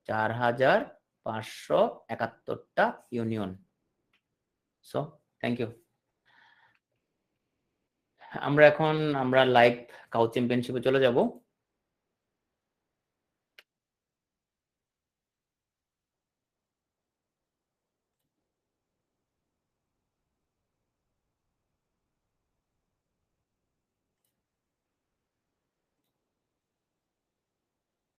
S1: 4571টা ইউনিয়ন। So thank you. আমরা লাইভ কাউচ চ্যাম্পিয়নশিপে চলে যাব।